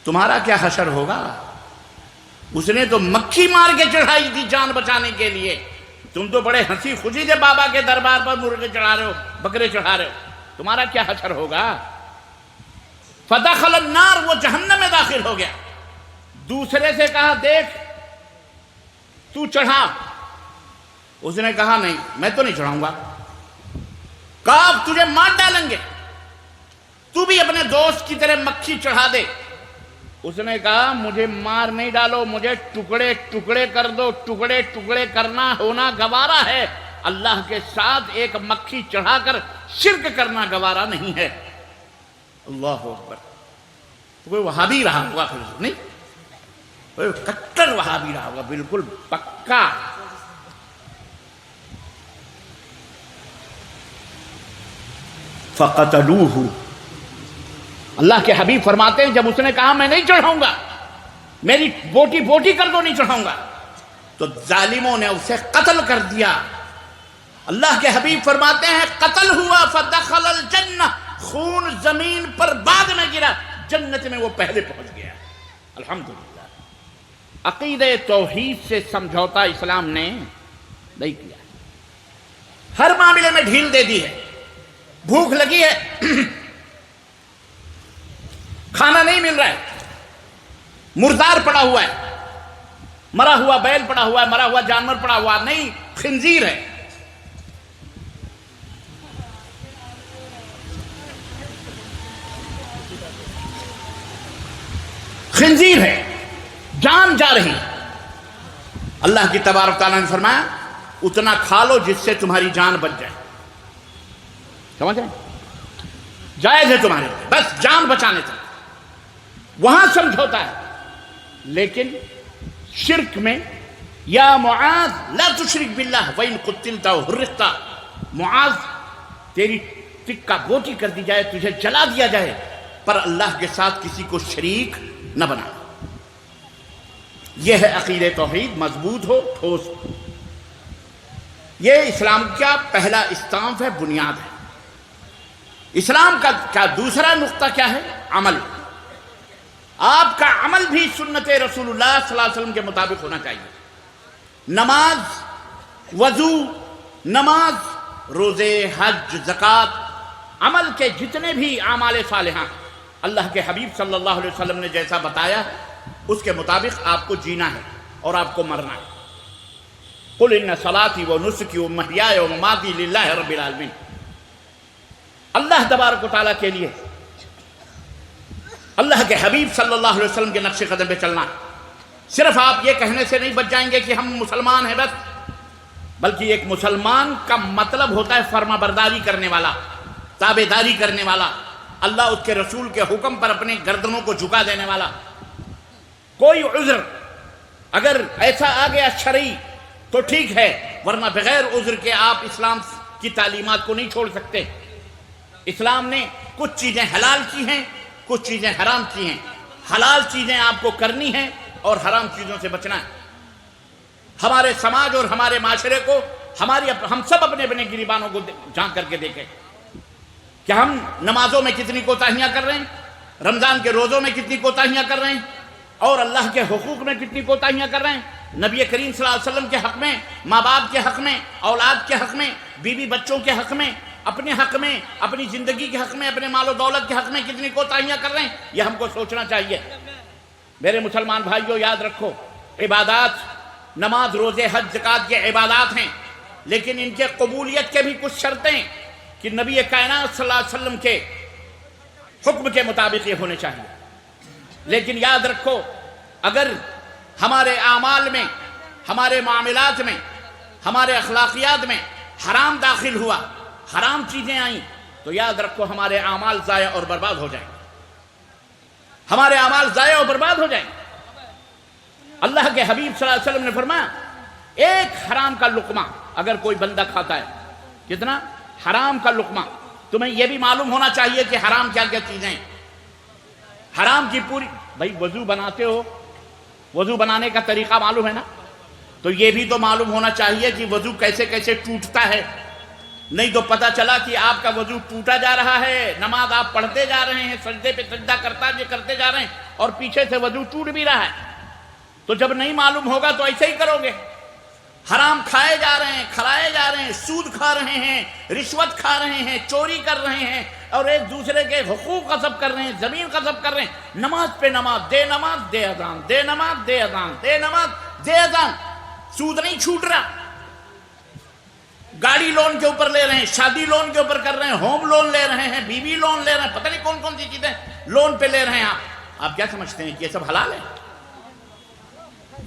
تمہارا کیا حشر ہوگا؟ اس نے تو مکھی مار کے چڑھائی تھی جان بچانے کے لیے، تم تو بڑے ہنسی خوشی سے بابا کے دربار پر مرغے چڑھا رہے ہو، بکرے چڑھا رہے ہو، تمہارا کیا حشر ہوگا؟ فدخل النار، وہ جہنم میں داخل ہو گیا۔ دوسرے سے کہا دیکھ تو چڑھا، اس نے کہا نہیں میں تو نہیں چڑھاؤں گا۔ کہا اب تجھے مار ڈالیں گے، تو بھی اپنے دوست کی طرح مکھی چڑھا دے۔ اس نے کہا مجھے مار نہیں ڈالو، مجھے ٹکڑے ٹکڑے کر دو، ٹکڑے ٹکڑے کرنا ہونا گوارا ہے، اللہ کے ساتھ ایک مکھی چڑھا کر شرک کرنا گوارا نہیں ہے۔ اللہ اکبر۔ کوئی وہابی رہا ہوگا پھر، نہیں کوئی کٹر وہابی رہا ہوگا، بالکل پکا۔ فقتلوہ، اللہ کے حبیب فرماتے ہیں جب اس نے کہا میں نہیں چڑھاؤں گا، میری بوٹی بوٹی کر دو نہیں چڑھاؤں گا، تو ظالموں نے اسے قتل کر دیا۔ اللہ کے حبیب فرماتے ہیں قتل ہوا فدخل الجنہ، خون زمین پر بعد میں گرا، جنت میں وہ پہلے پہنچ گیا۔ الحمدللہ۔ عقیدہ توحید سے سمجھوتا اسلام نے نہیں کیا، ہر معاملے میں ڈھیل دے دی ہے۔ بھوک لگی ہے، کھانا نہیں مل رہا ہے، مردار پڑا ہوا ہے، مرا ہوا بیل پڑا ہوا ہے، مرا ہوا جانور پڑا ہوا نہیں، خنزیر ہے، خنزیر ہے، جان جا رہی ہے۔ اللہ کی تبارک تعالیٰ نے فرمایا اتنا کھا لو جس سے تمہاری جان بچ جائے، سمجھ رہے ہیں؟ جائز ہے تمہارے لیے، بس جان بچانے تک وہاں سمجھوتا ہے۔ لیکن شرک میں یا معاذ لا تشرک باللہ وَإِن قُتِّلْتَ وَحُرِّقْتَ، معاذ تیری ٹکا بوٹی کر دی جائے، تجھے جلا دیا جائے، پر اللہ کے ساتھ کسی کو شریک نہ بنا۔ یہ ہے عقیدہ توحید، مضبوط ہو، ٹھوس ہو۔ یہ اسلام کا پہلا استامپ ہے، بنیاد ہے۔ اسلام کا کیا دوسرا نقطہ کیا ہے؟ عمل۔ آپ کا عمل بھی سنت رسول اللہ صلی اللہ علیہ وسلم کے مطابق ہونا چاہیے۔ نماز، وضو، نماز، روزے، حج، زکوٰۃ، عمل کے جتنے بھی اعمال صالحہ اللہ کے حبیب صلی اللہ علیہ وسلم نے جیسا بتایا اس کے مطابق آپ کو جینا ہے اور آپ کو مرنا ہے۔ قُلْ إِنَّ صَلَاتِي وَنُسُكِي وَمَحْيَايَ وَمَمَاتِي لِلَّهِ رَبِّ الْعَالَمِينَ، اللہ تبارک و تعالیٰ کے لیے، اللہ کے حبیب صلی اللہ علیہ وسلم کے نقش قدم پہ چلنا۔ صرف آپ یہ کہنے سے نہیں بچ جائیں گے کہ ہم مسلمان ہیں بس، بلکہ ایک مسلمان کا مطلب ہوتا ہے فرما برداری کرنے والا، تابع داری کرنے والا، اللہ اس کے رسول کے حکم پر اپنے گردنوں کو جھکا دینے والا۔ کوئی عذر اگر ایسا آ گیا شرعی تو ٹھیک ہے، ورنہ بغیر عذر کے آپ اسلام کی تعلیمات کو نہیں چھوڑ سکتے۔ اسلام نے کچھ چیزیں حلال کی ہیں، کچھ چیزیں حرام کی ہیں۔ حلال چیزیں آپ کو کرنی ہیں اور حرام چیزوں سے بچنا ہے۔ ہمارے سماج اور ہمارے معاشرے کو ہم سب اپنے اپنے گریبانوں کو جھانک کر کے دیکھیں کہ ہم نمازوں میں کتنی کوتاہیاں کر رہے ہیں، رمضان کے روزوں میں کتنی کوتاہیاں کر رہے ہیں اور اللہ کے حقوق میں کتنی کوتاہیاں کر رہے ہیں. نبی کریم صلی اللہ علیہ وسلم کے حق میں، ماں باپ کے حق میں، اولاد کے حق میں، بیوی بچوں کے حق میں، اپنے حق میں، اپنی زندگی کے حق میں، اپنے مال و دولت کے حق میں کتنی کوتاہیاں کر رہے ہیں. یہ ہم کو سوچنا چاہیے. میرے مسلمان بھائیوں، یاد رکھو، عبادات، نماز، روزے، حج، زکوٰۃ یہ عبادات ہیں، لیکن ان کے قبولیت کے بھی کچھ شرطیں کہ نبی کائنات صلی اللہ علیہ وسلم کے حکم کے مطابق یہ ہونے چاہیے. لیکن یاد رکھو، اگر ہمارے اعمال میں، ہمارے معاملات میں، ہمارے اخلاقیات میں حرام داخل ہوا، حرام چیزیں آئیں، تو یاد رکھو ہمارے اعمال ضائع اور برباد ہو جائیں. ہمارے اعمال ضائع اور برباد ہو جائیں. اللہ کے حبیب صلی اللہ علیہ وسلم نے فرمایا، ایک حرام کا لقمہ اگر کوئی بندہ کھاتا ہے، کتنا حرام کا لقمہ. تمہیں یہ بھی معلوم ہونا چاہیے کہ حرام کیا کیا چیزیں ہیں. حرام کی پوری، بھائی وضو بناتے ہو، وضو بنانے کا طریقہ معلوم ہے نا، تو یہ بھی تو معلوم ہونا چاہیے کہ وضو کیسے کیسے ٹوٹتا ہے. نہیں تو پتہ چلا کہ آپ کا وضو ٹوٹا جا رہا ہے، نماز آپ پڑھتے جا رہے ہیں، سجدے پہ سجدہ کرتے جا رہے ہیں، اور پیچھے سے وضو ٹوٹ بھی رہا ہے. تو جب نہیں معلوم ہوگا تو ایسے ہی کرو گے. حرام کھائے جا رہے ہیں، کھلائے جا رہے ہیں، سود کھا رہے ہیں، رشوت کھا رہے ہیں، چوری کر رہے ہیں، اور ایک دوسرے کے حقوق غصب کر رہے ہیں، زمین غصب کر رہے ہیں. نماز پہ نماز، دے نماز دے اذان، دے نماز دے اذان، دے نماز دے اذان. سود نہیں چھوٹ رہا. گاڑی لون کے اوپر لے رہے ہیں، شادی لون کے اوپر کر رہے ہیں، ہوم لون لے رہے ہیں، بیوی لون لے رہے ہیں، پتہ نہیں کون کون سی چیزیں لون پہ لے رہے ہیں. آپ کیا سمجھتے ہیں کہ یہ سب حلال ہے؟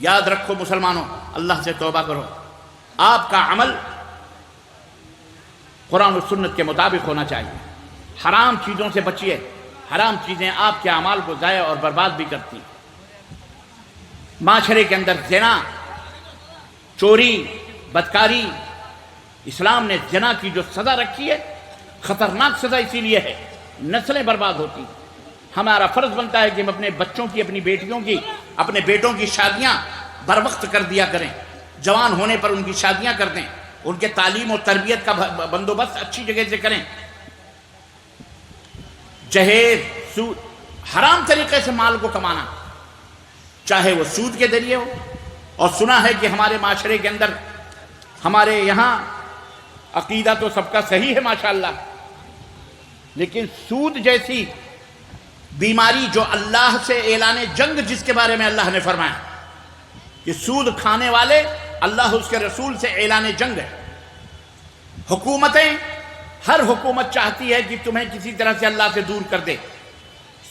یاد رکھو مسلمانوں، اللہ سے توبہ کرو. آپ کا عمل قرآن و سنت کے مطابق ہونا چاہیے. حرام چیزوں سے بچیے. حرام چیزیں آپ کے اعمال کو ضائع اور برباد بھی کرتی. معاشرے کے اندر زنا، چوری، بدکاری، اسلام نے زنا کی جو سزا رکھی ہے، خطرناک سزا اسی لیے ہے، نسلیں برباد ہوتی. ہمارا فرض بنتا ہے کہ ہم اپنے بچوں کی، اپنی بیٹیوں کی، اپنے بیٹوں کی شادیاں بر وقت کر دیا کریں. جوان ہونے پر ان کی شادیاں کر دیں. ان کے تعلیم و تربیت کا بندوبست اچھی جگہ سے کریں. جہیز، سود، حرام طریقے سے مال کو کمانا، چاہے وہ سود کے ذریعے ہو. اور سنا ہے کہ ہمارے معاشرے کے اندر، ہمارے یہاں عقیدہ تو سب کا صحیح ہے ماشاءاللہ، لیکن سود جیسی بیماری جو اللہ سے اعلان جنگ، جس کے بارے میں اللہ نے فرمایا کہ سود کھانے والے اللہ اس کے رسول سے اعلان جنگ ہے. حکومتیں، ہر حکومت چاہتی ہے کہ تمہیں کسی طرح سے اللہ سے دور کر دے.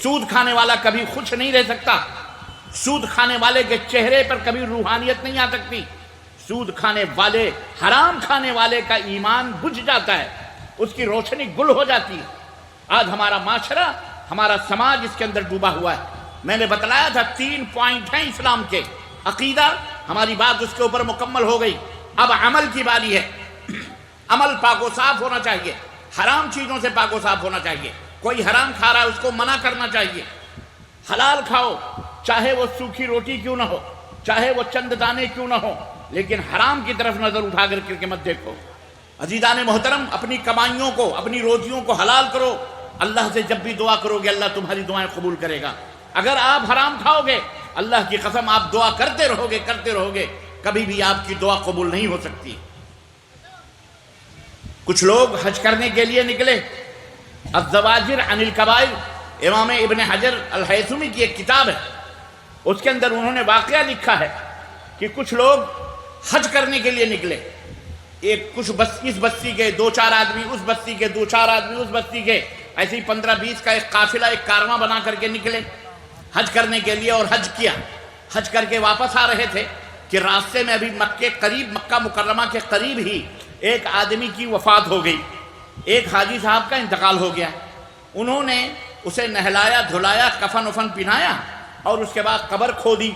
سود کھانے والا کبھی خوش نہیں رہ سکتا. سود کھانے والے کے چہرے پر کبھی روحانیت نہیں آ سکتی. سود کھانے والے، حرام کھانے والے کا ایمان بجھ جاتا ہے، اس کی روشنی گل ہو جاتی ہے. آج ہمارا معاشرہ، ہمارا سماج اس کے اندر ڈوبا ہوا ہے. میں نے بتلایا تھا 3 پوائنٹ ہیں اسلام کے. عقیدہ، ہماری بات اس کے اوپر مکمل ہو گئی. اب عمل کی باری ہے. عمل پاک و صاف ہونا چاہیے، حرام چیزوں سے پاک و صاف ہونا چاہیے. کوئی حرام کھا رہا ہے اس کو منع کرنا چاہیے. حلال کھاؤ، چاہے وہ سوکھی روٹی کیوں نہ ہو، چاہے وہ چند دانے کیوں نہ ہو، لیکن حرام کی طرف نظر اٹھا کر کے مت دیکھو. عزیزان محترم، اپنی کمائیوں کو، اپنی روزیوں کو حلال کرو. اللہ سے جب بھی دعا کرو گے اللہ تمہاری دعائیں قبول کرے گا. اگر آپ حرام کھاؤ گے، اللہ کی قسم آپ دعا کرتے رہو گے، کبھی بھی آپ کی دعا قبول نہیں ہو سکتی. کچھ لوگ حج کرنے کے لیے نکلے. الزواجر عن الکبائر، امام ابن حجر الہیثمی کی ایک کتاب ہے، اس کے اندر انہوں نے واقعہ لکھا ہے کہ کچھ لوگ حج کرنے کے لیے نکلے. کچھ اس بستی کے 2-4 آدمی، اس بستی کے 2-4 آدمی، اس بستی کے، ایسے ہی 15-20 کا ایک قافلہ، ایک کارواں بنا کر کے نکلے حج کرنے کے لیے. اور حج کیا. حج کر کے واپس آ رہے تھے کہ راستے میں ابھی مکہ مکرمہ کے قریب ہی ایک آدمی کی وفات ہو گئی. ایک حاجی صاحب کا انتقال ہو گیا. انہوں نے اسے نہلایا، دھلایا، کفن وفن پہنایا، اور اس کے بعد قبر کھودی.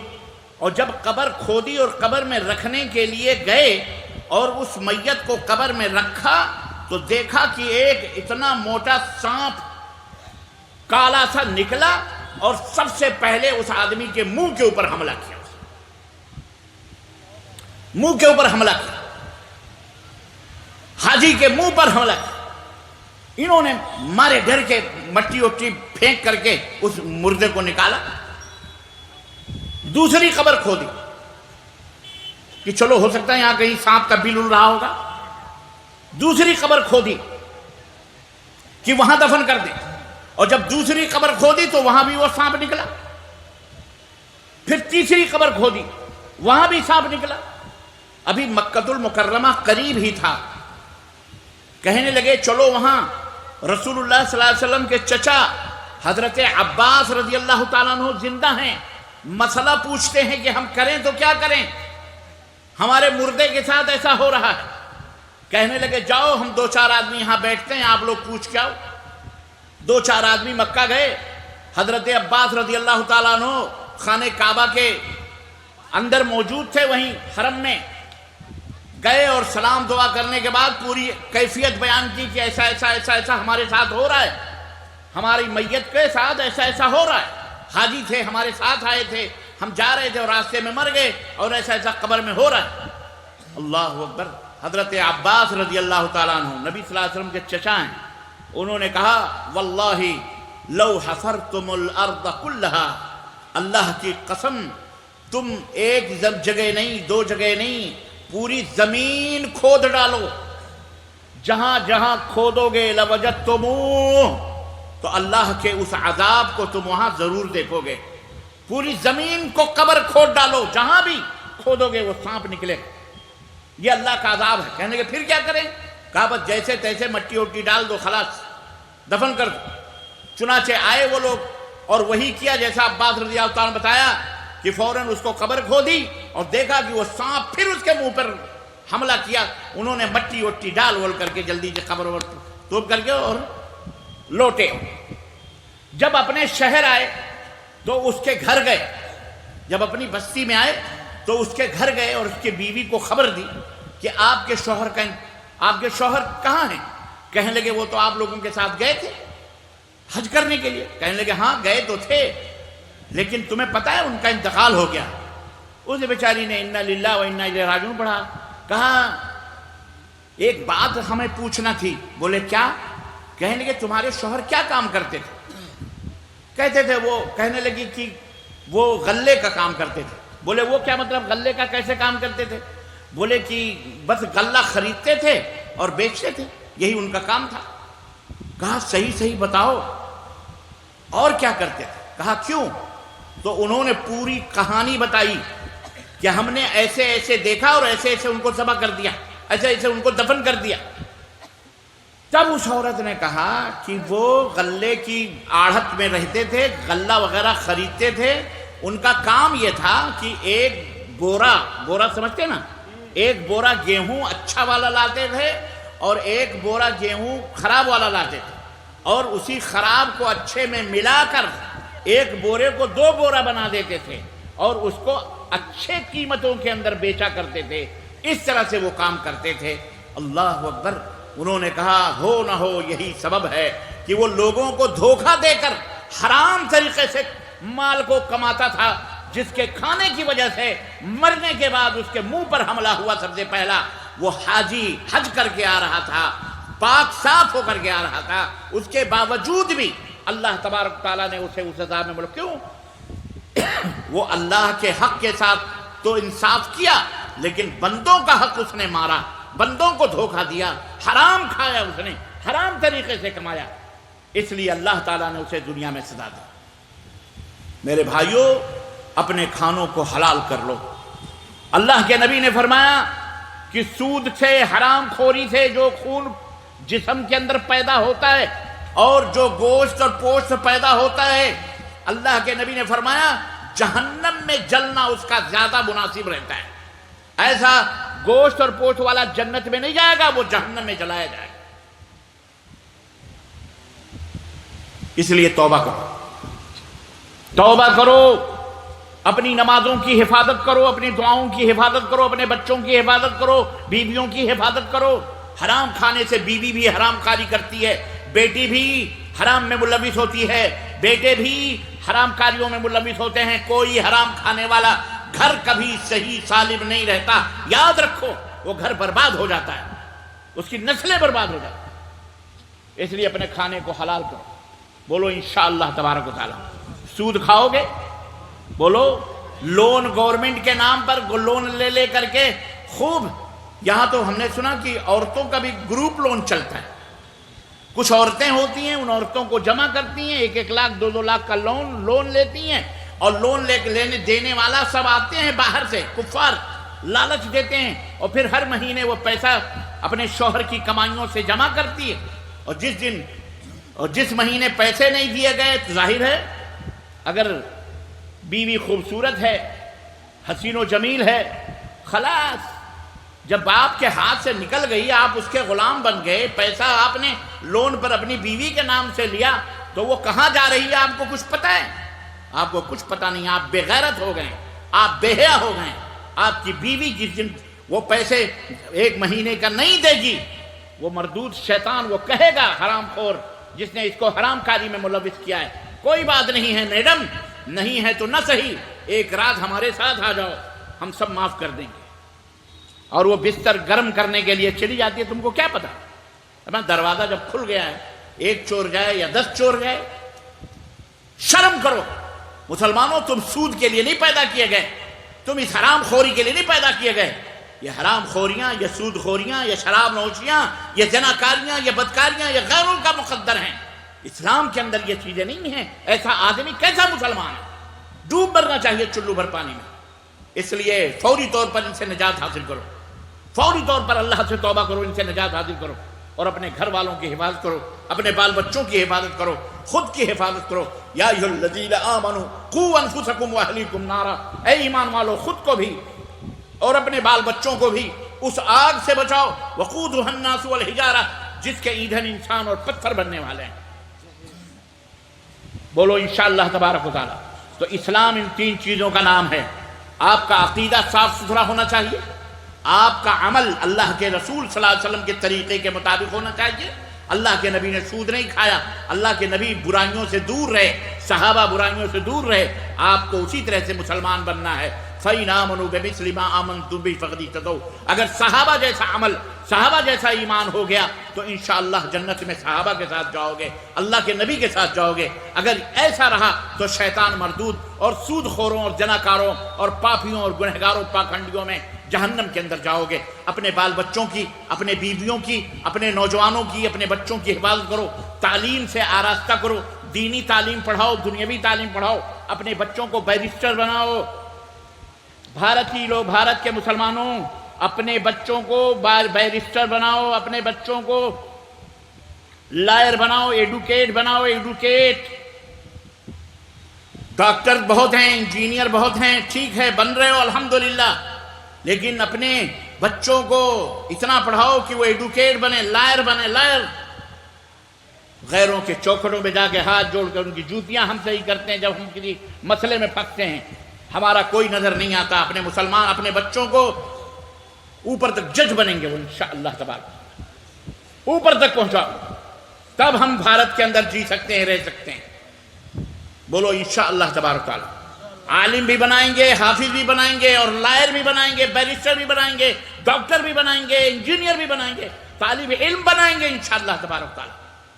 اور جب قبر کھودی اور قبر میں رکھنے کے لیے گئے اور اس میت کو قبر میں رکھا تو دیکھا کہ ایک اتنا موٹا سانپ کالا سا نکلا اور سب سے پہلے اس آدمی کے منہ کے اوپر حملہ کیا. منہ کے اوپر حملہ کیا، حاجی کے منہ پر حملہ کیا. انہوں نے مارے ڈر کے مٹی وٹی پھینک کر کے اس مردے کو نکالا. دوسری قبر کھودی کہ چلو ہو سکتا ہے یہاں کہیں سانپ کا بل اڑ رہا ہوگا. دوسری قبر کھودی کہ وہاں دفن کر دیں. اور جب دوسری قبر کھودی تو وہاں بھی وہ سانپ نکلا. پھر تیسری قبر کھودی, وہاں بھی سانپ نکلا. ابھی مکہ المکرمہ قریب ہی تھا. کہنے لگے چلو وہاں رسول اللہ صلی اللہ علیہ وسلم کے چچا حضرت عباس رضی اللہ تعالیٰ عنہ زندہ ہیں, مسئلہ پوچھتے ہیں کہ ہم کریں تو کیا کریں, ہمارے مردے کے ساتھ ایسا ہو رہا ہے. کہنے لگے جاؤ ہم 2-4 آدمی یہاں بیٹھتے ہیں, آپ لوگ پوچھ کے آؤ. 2-4 آدمی مکہ گئے. حضرت عباس رضی اللہ تعالیٰ عنہ خانہ کعبہ کے اندر موجود تھے, وہیں حرم میں گئے اور سلام دعا کرنے کے بعد پوری کیفیت بیان کی کہ ایسا ایسا ایسا ایسا ہمارے ساتھ ہو رہا ہے, ہماری میت کے ساتھ ایسا ایسا ہو رہا ہے. حاجی تھے ہمارے ساتھ آئے تھے, ہم جا رہے تھے اور راستے میں مر گئے اور ایسا ایسا قبر میں ہو رہا ہے. اللہ اکبر. حضرت عباس رضی اللہ تعالیٰ عنہ نبی صلی اللہ علیہ وسلم کے چچا ہیں. انہوں نے کہا واللہ لو حفرتم الارض کلہا, اللہ کی قسم تم ایک جگہ نہیں 2 جگہ نہیں پوری زمین کھود ڈالو, جہاں جہاں کھودو گے لوجدتموہ, تو اللہ کے اس عذاب کو تم وہاں ضرور دیکھو گے. پوری زمین کو قبر کھود ڈالو, جہاں بھی کھودو گے وہ سانپ نکلے. یہ اللہ کا عذاب ہے. کہنے کے پھر کیا کریں؟ کہا بس جیسے تیسے مٹی وٹی ڈال دو, خلاص دفن کر دو. چنانچہ آئے وہ لوگ اور وہی کیا جیسا عباس رضی اللہ تعالیٰ نے بتایا کہ فوراً اس کو قبر کھودی اور دیکھا کہ وہ سانپ پھر اس کے منہ پر حملہ کیا. انہوں نے مٹی وٹی ڈال وول کر کے جلدی سے قبر توپ کر کے اور لوٹے. جب اپنے شہر آئے تو اس کے گھر گئے, جب اپنی بستی میں آئے تو اس کے گھر گئے اور اس کے بیوی کو خبر دی کہ آپ کے شوہر کہاں ہیں. کہنے لگے وہ تو آپ لوگوں کے ساتھ گئے تھے حج کرنے کے لیے. کہنے لگے ہاں گئے تو تھے, لیکن تمہیں پتہ ہے ان کا انتقال ہو گیا. اس بیچاری نے انا للہ و انا الیہ راجعون پڑھا. کہا ایک بات ہمیں پوچھنا تھی. بولے کیا؟ کہنے لگے تمہارے شوہر کیا کام کرتے تھے؟ کہتے تھے وہ, کہنے لگی کہ وہ غلے کا کام کرتے تھے. بولے وہ کیا مطلب غلے کا, کیسے کام کرتے تھے؟ بولے کہ بس غلہ خریدتے تھے اور بیچتے تھے, یہی ان کا کام تھا. کہا صحیح بتاؤ اور کیا کرتے تھے؟ کہا کیوں؟ تو انہوں نے پوری کہانی بتائی کہ ہم نے ایسے ایسے دیکھا اور ایسے ایسے ان کو ذبح کر دیا, ایسے ایسے ان کو دفن کر دیا. تب اس عورت نے کہا کہ وہ غلے کی آڑھت میں رہتے تھے, غلہ وغیرہ خریدتے تھے. ان کا کام یہ تھا کہ ایک بورا سمجھتے نا, ایک بورا گیہوں اچھا والا لاتے تھے اور ایک بورا گیہوں خراب والا لاتے تھے, اور اسی خراب کو اچھے میں ملا کر ایک بورے کو 2 بورا بنا دیتے تھے اور اس کو اچھے قیمتوں کے اندر بیچا کرتے تھے. اس طرح سے وہ کام کرتے تھے. اللہ اکبر. انہوں نے کہا ہو نہ ہو یہی سبب ہے کہ وہ لوگوں کو دھوکہ دے کر حرام طریقے سے مال کو کماتا تھا, جس کے کھانے کی وجہ سے مرنے کے بعد اس کے منہ پر حملہ ہوا. سب سے پہلا وہ حاجی حج کر کے آ رہا تھا, پاک صاف ہو کر کے آ رہا تھا, اس کے باوجود بھی اللہ تبارک تعالیٰ نے اسے اس عذاب میں ملا. کیوں؟ وہ اللہ کے حق کے ساتھ تو انصاف کیا, لیکن بندوں کا حق اس نے مارا, بندوں کو دھوکہ دیا, حرام کھایا, اس نے حرام طریقے سے کمایا. اس لیے اللہ تعالیٰ نے اسے دنیا میں سزا دی. میرے بھائیوں, اپنے کھانوں کو حلال کر لو. اللہ کے نبی نے فرمایا کہ سود سے, حرام خوری سے جو خون جسم کے اندر پیدا ہوتا ہے اور جو گوشت اور پوشت پیدا ہوتا ہے, اللہ کے نبی نے فرمایا جہنم میں جلنا اس کا زیادہ مناسب رہتا ہے. ایسا گوشت اور پوشت والا جنت میں نہیں جائے گا, وہ جہنم میں جلایا جائے گا. اس لیے توبہ کرو, اپنی نمازوں کی حفاظت کرو, اپنی دعاؤں کی حفاظت کرو, اپنے بچوں کی حفاظت کرو, بیویوں کی حفاظت کرو. حرام کھانے سے بیوی بھی حرام کاری کرتی ہے, بیٹی بھی حرام میں ملوث ہوتی ہے, بیٹے بھی حرام کاریوں میں ملوث ہوتے ہیں. کوئی حرام کھانے والا گھر کبھی صحیح سالم نہیں رہتا. یاد رکھو, وہ گھر برباد ہو جاتا ہے, اس کی نسلیں برباد ہو جاتی ہیں. اس لیے اپنے کھانے کو حلال کرو. بولو انشاءاللہ تبارک و تعالی۔ سود کھاؤ گے؟ بولو لون گورنمنٹ کے نام پر لون لے لے کر کے خوب، یہاں تو ہم نے سنا کہ عورتوں کا بھی گروپ لون چلتا ہے، کچھ عورتیں ہوتی ہیں ان عورتوں کو جمع کرتی ہیں، 1-1 لاکھ 2-2 لاکھ کا لون لیتی ہیں، اور لون لینے دینے والا سب آتے ہیں باہر سے، کفار لالچ دیتے ہیں، اور پھر ہر مہینے وہ پیسہ اپنے شوہر کی کمائیوں سے جمع کرتی ہے، اور جس مہینے پیسے نہیں دیے گئے تو ظاہر ہے اگر بیوی خوبصورت ہے، حسین و جمیل ہے، خلاص جب آپ کے ہاتھ سے نکل گئی، آپ اس کے غلام بن گئے، پیسہ آپ نے لون پر اپنی بیوی کے نام سے لیا، تو وہ کہاں جا رہی ہے آپ کو کچھ پتہ ہے؟ آپ کو کچھ پتہ نہیں، آپ بے غیرت ہو گئے، آپ بے حیا ہو گئے۔ آپ کی بیوی جس دن وہ پیسے 1 مہینے کا نہیں دے گی، وہ مردود شیطان وہ کہے گا حرام خور جس نے اس کو حرام کاری میں ملوث کیا ہے، کوئی بات نہیں ہے میڈم، نہیں ہے تو نہ صحیح، ایک رات ہمارے ساتھ آ جاؤ، ہم سب معاف کر دیں گے۔ اور وہ بستر گرم کرنے کے لیے چلی جاتی ہے، تم کو کیا پتا؟ اپنا دروازہ جب کھل گیا ہے، 1 چور جائے یا 10 چور جائے، شرم کرو مسلمانوں، تم سود کے لیے نہیں پیدا کیے گئے، تم اس حرام خوری کے لیے نہیں پیدا کیے گئے۔ یہ حرام خوریاں، یہ سود خوریاں، یہ شراب نوشیاں، یہ زناکاریاں، یہ بدکاریاں، یہ غیروں کا مقدر ہیں۔ اسلام کے اندر یہ چیزیں نہیں ہیں۔ ایسا آدمی کیسا مسلمان ہے؟ ڈوب مرنا چاہیے چلو بھر پانی میں۔ اس لیے فوری طور پر ان سے نجات حاصل کرو، فوری طور پر اللہ سے توبہ کرو، ان سے نجات حاصل کرو، اور اپنے گھر والوں کی حفاظت کرو، اپنے بال بچوں کی حفاظت کرو، خود کی حفاظت کرو۔ یا ایھا الذین آمنوا قوا انفسکم واہلیکم نارا، اے ایمان والو خود کو بھی اور اپنے بال بچوں کو بھی اس آگ سے بچاؤ، وقودھا الناس والحجارہ، جس کے ایندھن انسان اور پتھر بننے والے ہیں۔ بولو انشاءاللہ تبارک و تعالی۔ تو اسلام ان 3 چیزوں کا نام ہے۔ آپ کا عقیدہ صاف ستھرا ہونا چاہیے، آپ کا عمل اللہ کے رسول صلی اللہ علیہ وسلم کے طریقے کے مطابق ہونا چاہیے۔ اللہ کے نبی نے سود نہیں کھایا، اللہ کے نبی برائیوں سے دور رہے، صحابہ برائیوں سے دور رہے، آپ کو اسی طرح سے مسلمان بننا ہے۔ فَإِنْ آمَنُوا بِمِثْلِ مَا آمَنْتُمْ بِهِ فَقَدِ اهْتَدَوْا، اگر صحابہ جیسا عمل، صحابہ جیسا ایمان ہو گیا تو انشاءاللہ جنت میں صحابہ کے ساتھ جاؤ گے، اللہ کے نبی کے ساتھ جاؤ گے۔ اگر ایسا رہا تو شیطان مردود اور سود خوروں اور جناکاروں اور پاپیوں اور گنہگاروں پاکھنڈیوں میں جہنم کے اندر جاؤ گے۔ اپنے بال بچوں کی، اپنے بیویوں کی، اپنے نوجوانوں کی، اپنے بچوں کی حفاظت کرو، تعلیم سے آراستہ کرو، دینی تعلیم پڑھاؤ، دنیاوی تعلیم پڑھاؤ، اپنے بچوں کو بیرسٹر بناؤ۔ بھارتی لوگ، بھارت کے مسلمانوں، اپنے بچوں کو بیرسٹر بناؤ، اپنے بچوں کو لائر بناؤ، ایڈوکیٹ بناؤ، ایڈوکیٹ۔ ڈاکٹر بہت ہیں، انجینئر بہت ہیں، ٹھیک ہے بن رہے ہو الحمدللہ، لیکن اپنے بچوں کو اتنا پڑھاؤ کہ وہ ایڈوکیٹ بنے، لائر بنے، لائر۔ غیروں کے چوکھٹوں میں جا کے ہاتھ جوڑ کر ان کی جوتیاں ہم صحیح کرتے ہیں جب ہم کسی مسئلے میں پھنستے ہیں، ہمارا کوئی نظر نہیں آتا۔ اپنے مسلمان اپنے بچوں کو اوپر تک جج بنیں گے وہ انشاءاللہ تبارک، اوپر تک پہنچاؤ، تب ہم بھارت کے اندر جی سکتے ہیں، رہ سکتے ہیں۔ بولو انشاءاللہ تبارک تعالی۔ عالم بھی بنائیں گے، حافظ بھی بنائیں گے، اور لائر بھی بنائیں گے، بیرسٹر بھی بنائیں گے، ڈاکٹر بھی بنائیں گے، انجینئر بھی بنائیں گے، طالب علم بنائیں گے انشاءاللہ تبارک تعالی۔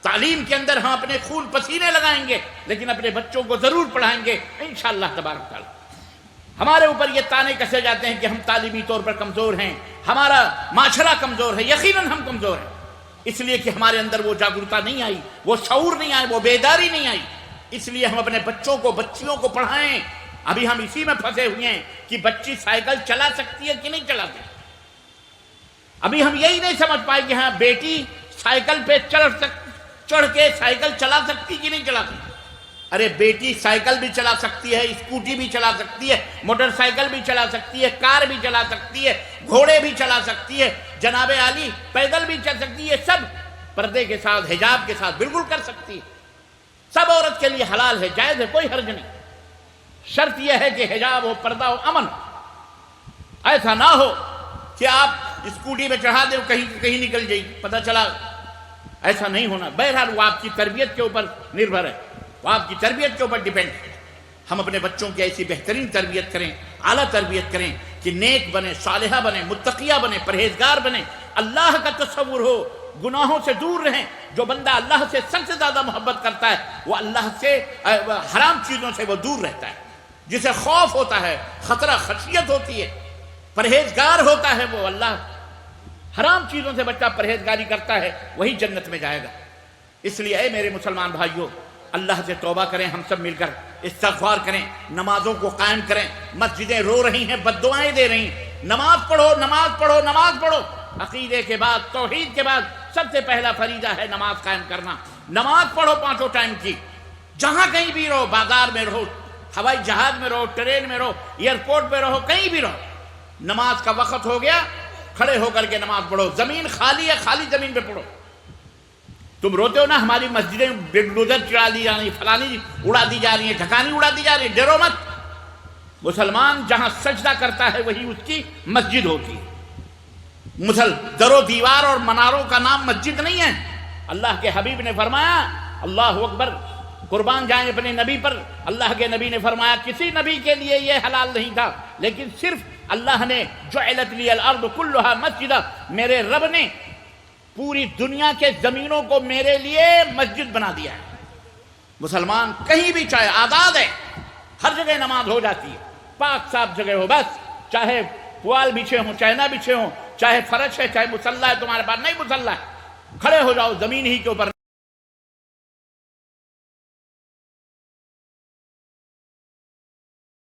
تعلیم کے اندر ہم اپنے خون پسینے لگائیں گے، لیکن اپنے بچوں کو ضرور پڑھائیں گے انشاءاللہ تبارک تعالی۔ ہمارے اوپر یہ تانے کسے جاتے ہیں کہ ہم تعلیمی طور پر کمزور ہیں، ہمارا معاشرہ کمزور ہے، یقیناً ہم کمزور ہیں، اس لیے کہ ہمارے اندر وہ جاگرتا نہیں آئی، وہ شعور نہیں آئی، وہ بیداری نہیں آئی۔ اس لیے ہم اپنے بچوں کو، بچیوں کو پڑھائیں۔ ابھی ہم اسی میں پھنسے ہوئے ہیں کہ بچی سائیکل چلا سکتی ہے کہ نہیں چلا سکتی۔ ابھی ہم یہی نہیں سمجھ پائے کہ ہاں بیٹی سائیکل پہ چڑھ کے سائیکل چلا سکتی کہ نہیں چلا سکتی۔ ارے بیٹی سائیکل بھی چلا سکتی ہے، اسکوٹی بھی چلا سکتی ہے، موٹر سائیکل بھی چلا سکتی ہے، کار بھی چلا سکتی ہے، گھوڑے بھی چلا سکتی ہے، جناب عالی پیدل بھی چل سکتی ہے، سب پردے کے ساتھ، حجاب کے ساتھ بالکل کر سکتی ہے۔ سب عورت کے لیے حلال ہے، جائز ہے، کوئی حرج نہیں۔ شرط یہ ہے کہ حجاب ہو، پردہ ہو، امن۔ ایسا نہ ہو کہ آپ اسکوٹی میں چڑھا دیں کہیں نکل جائے، پتہ چلا، ایسا نہیں ہونا۔ بہرحال وہ آپ کی تربیت کے اوپر نربھر ہے، وہ آپ کی تربیت کے اوپر ڈیپینڈ ہے۔ ہم اپنے بچوں کی ایسی بہترین تربیت کریں، اعلیٰ تربیت کریں کہ نیک بنے، صالحہ بنے، متقیہ بنے، پرہیزگار بنے، اللہ کا تصور ہو، گناہوں سے دور رہیں. جو بندہ اللہ سے سب سے زیادہ محبت کرتا ہے وہ اللہ سے حرام چیزوں سے وہ دور رہتا ہے. جسے خوف ہوتا ہے، خطرہ، خشیت ہوتی ہے، پرہیزگار ہوتا ہے، وہ اللہ حرام چیزوں سے بچہ پرہیزگاری کرتا ہے، وہی جنت میں جائے گا. اس لیے اے میرے مسلمان بھائیوں، اللہ سے توبہ کریں، ہم سب مل کر استغفار کریں، نمازوں کو قائم کریں. مسجدیں رو رہی ہیں، بد دعائیں دے رہی ہیں. نماز پڑھو، نماز پڑھو، نماز پڑھو. عقیدے کے بعد، توحید کے بعد سب سے پہلا فریضہ ہے نماز قائم کرنا. نماز پڑھو 5 ٹائم کی. جہاں کہیں بھی رہو، بازار میں رہو، ہوائی جہاز میں رہو، ٹرین میں رہو، ایئرپورٹ پہ رہو، کہیں بھی رہو، نماز کا وقت ہو گیا، کھڑے ہو کر کے نماز پڑھو. زمین خالی ہے، خالی زمین پہ پڑھو. تم روتے ہو نا ہماری مسجدیں بلڈوزر چڑھا دی جا رہی ہیں، فلانی اڑا دی جا رہی ہیں، ڈھکانی اڑا دی جا رہی ہے. ڈرو مت. مسلمان جہاں سجدہ کرتا ہے وہی اس کی مسجد ہوتی ہے. در و دیوار اور مناروں کا نام مسجد نہیں ہے. اللہ کے حبیب نے فرمایا، اللہ اکبر، قربان جائیں اپنے نبی پر. اللہ کے نبی نے فرمایا کسی نبی کے لیے یہ حلال نہیں تھا، لیکن صرف اللہ نے جعلت لی الارض کلھا مسجدا، میرے رب نے پوری دنیا کے زمینوں کو میرے لیے مسجد بنا دیا ہے. مسلمان کہیں بھی چاہے آزاد ہے، ہر جگہ نماز ہو جاتی ہے، پاک صاف جگہ ہو. بس چاہے پوال بچھے ہوں، چاہے نہ بچھے ہوں، چاہے فرش ہے، چاہے مصلی ہے، تمہارے پاس نہیں مصلی ہے، کھڑے ہو جاؤ زمین ہی کے اوپر.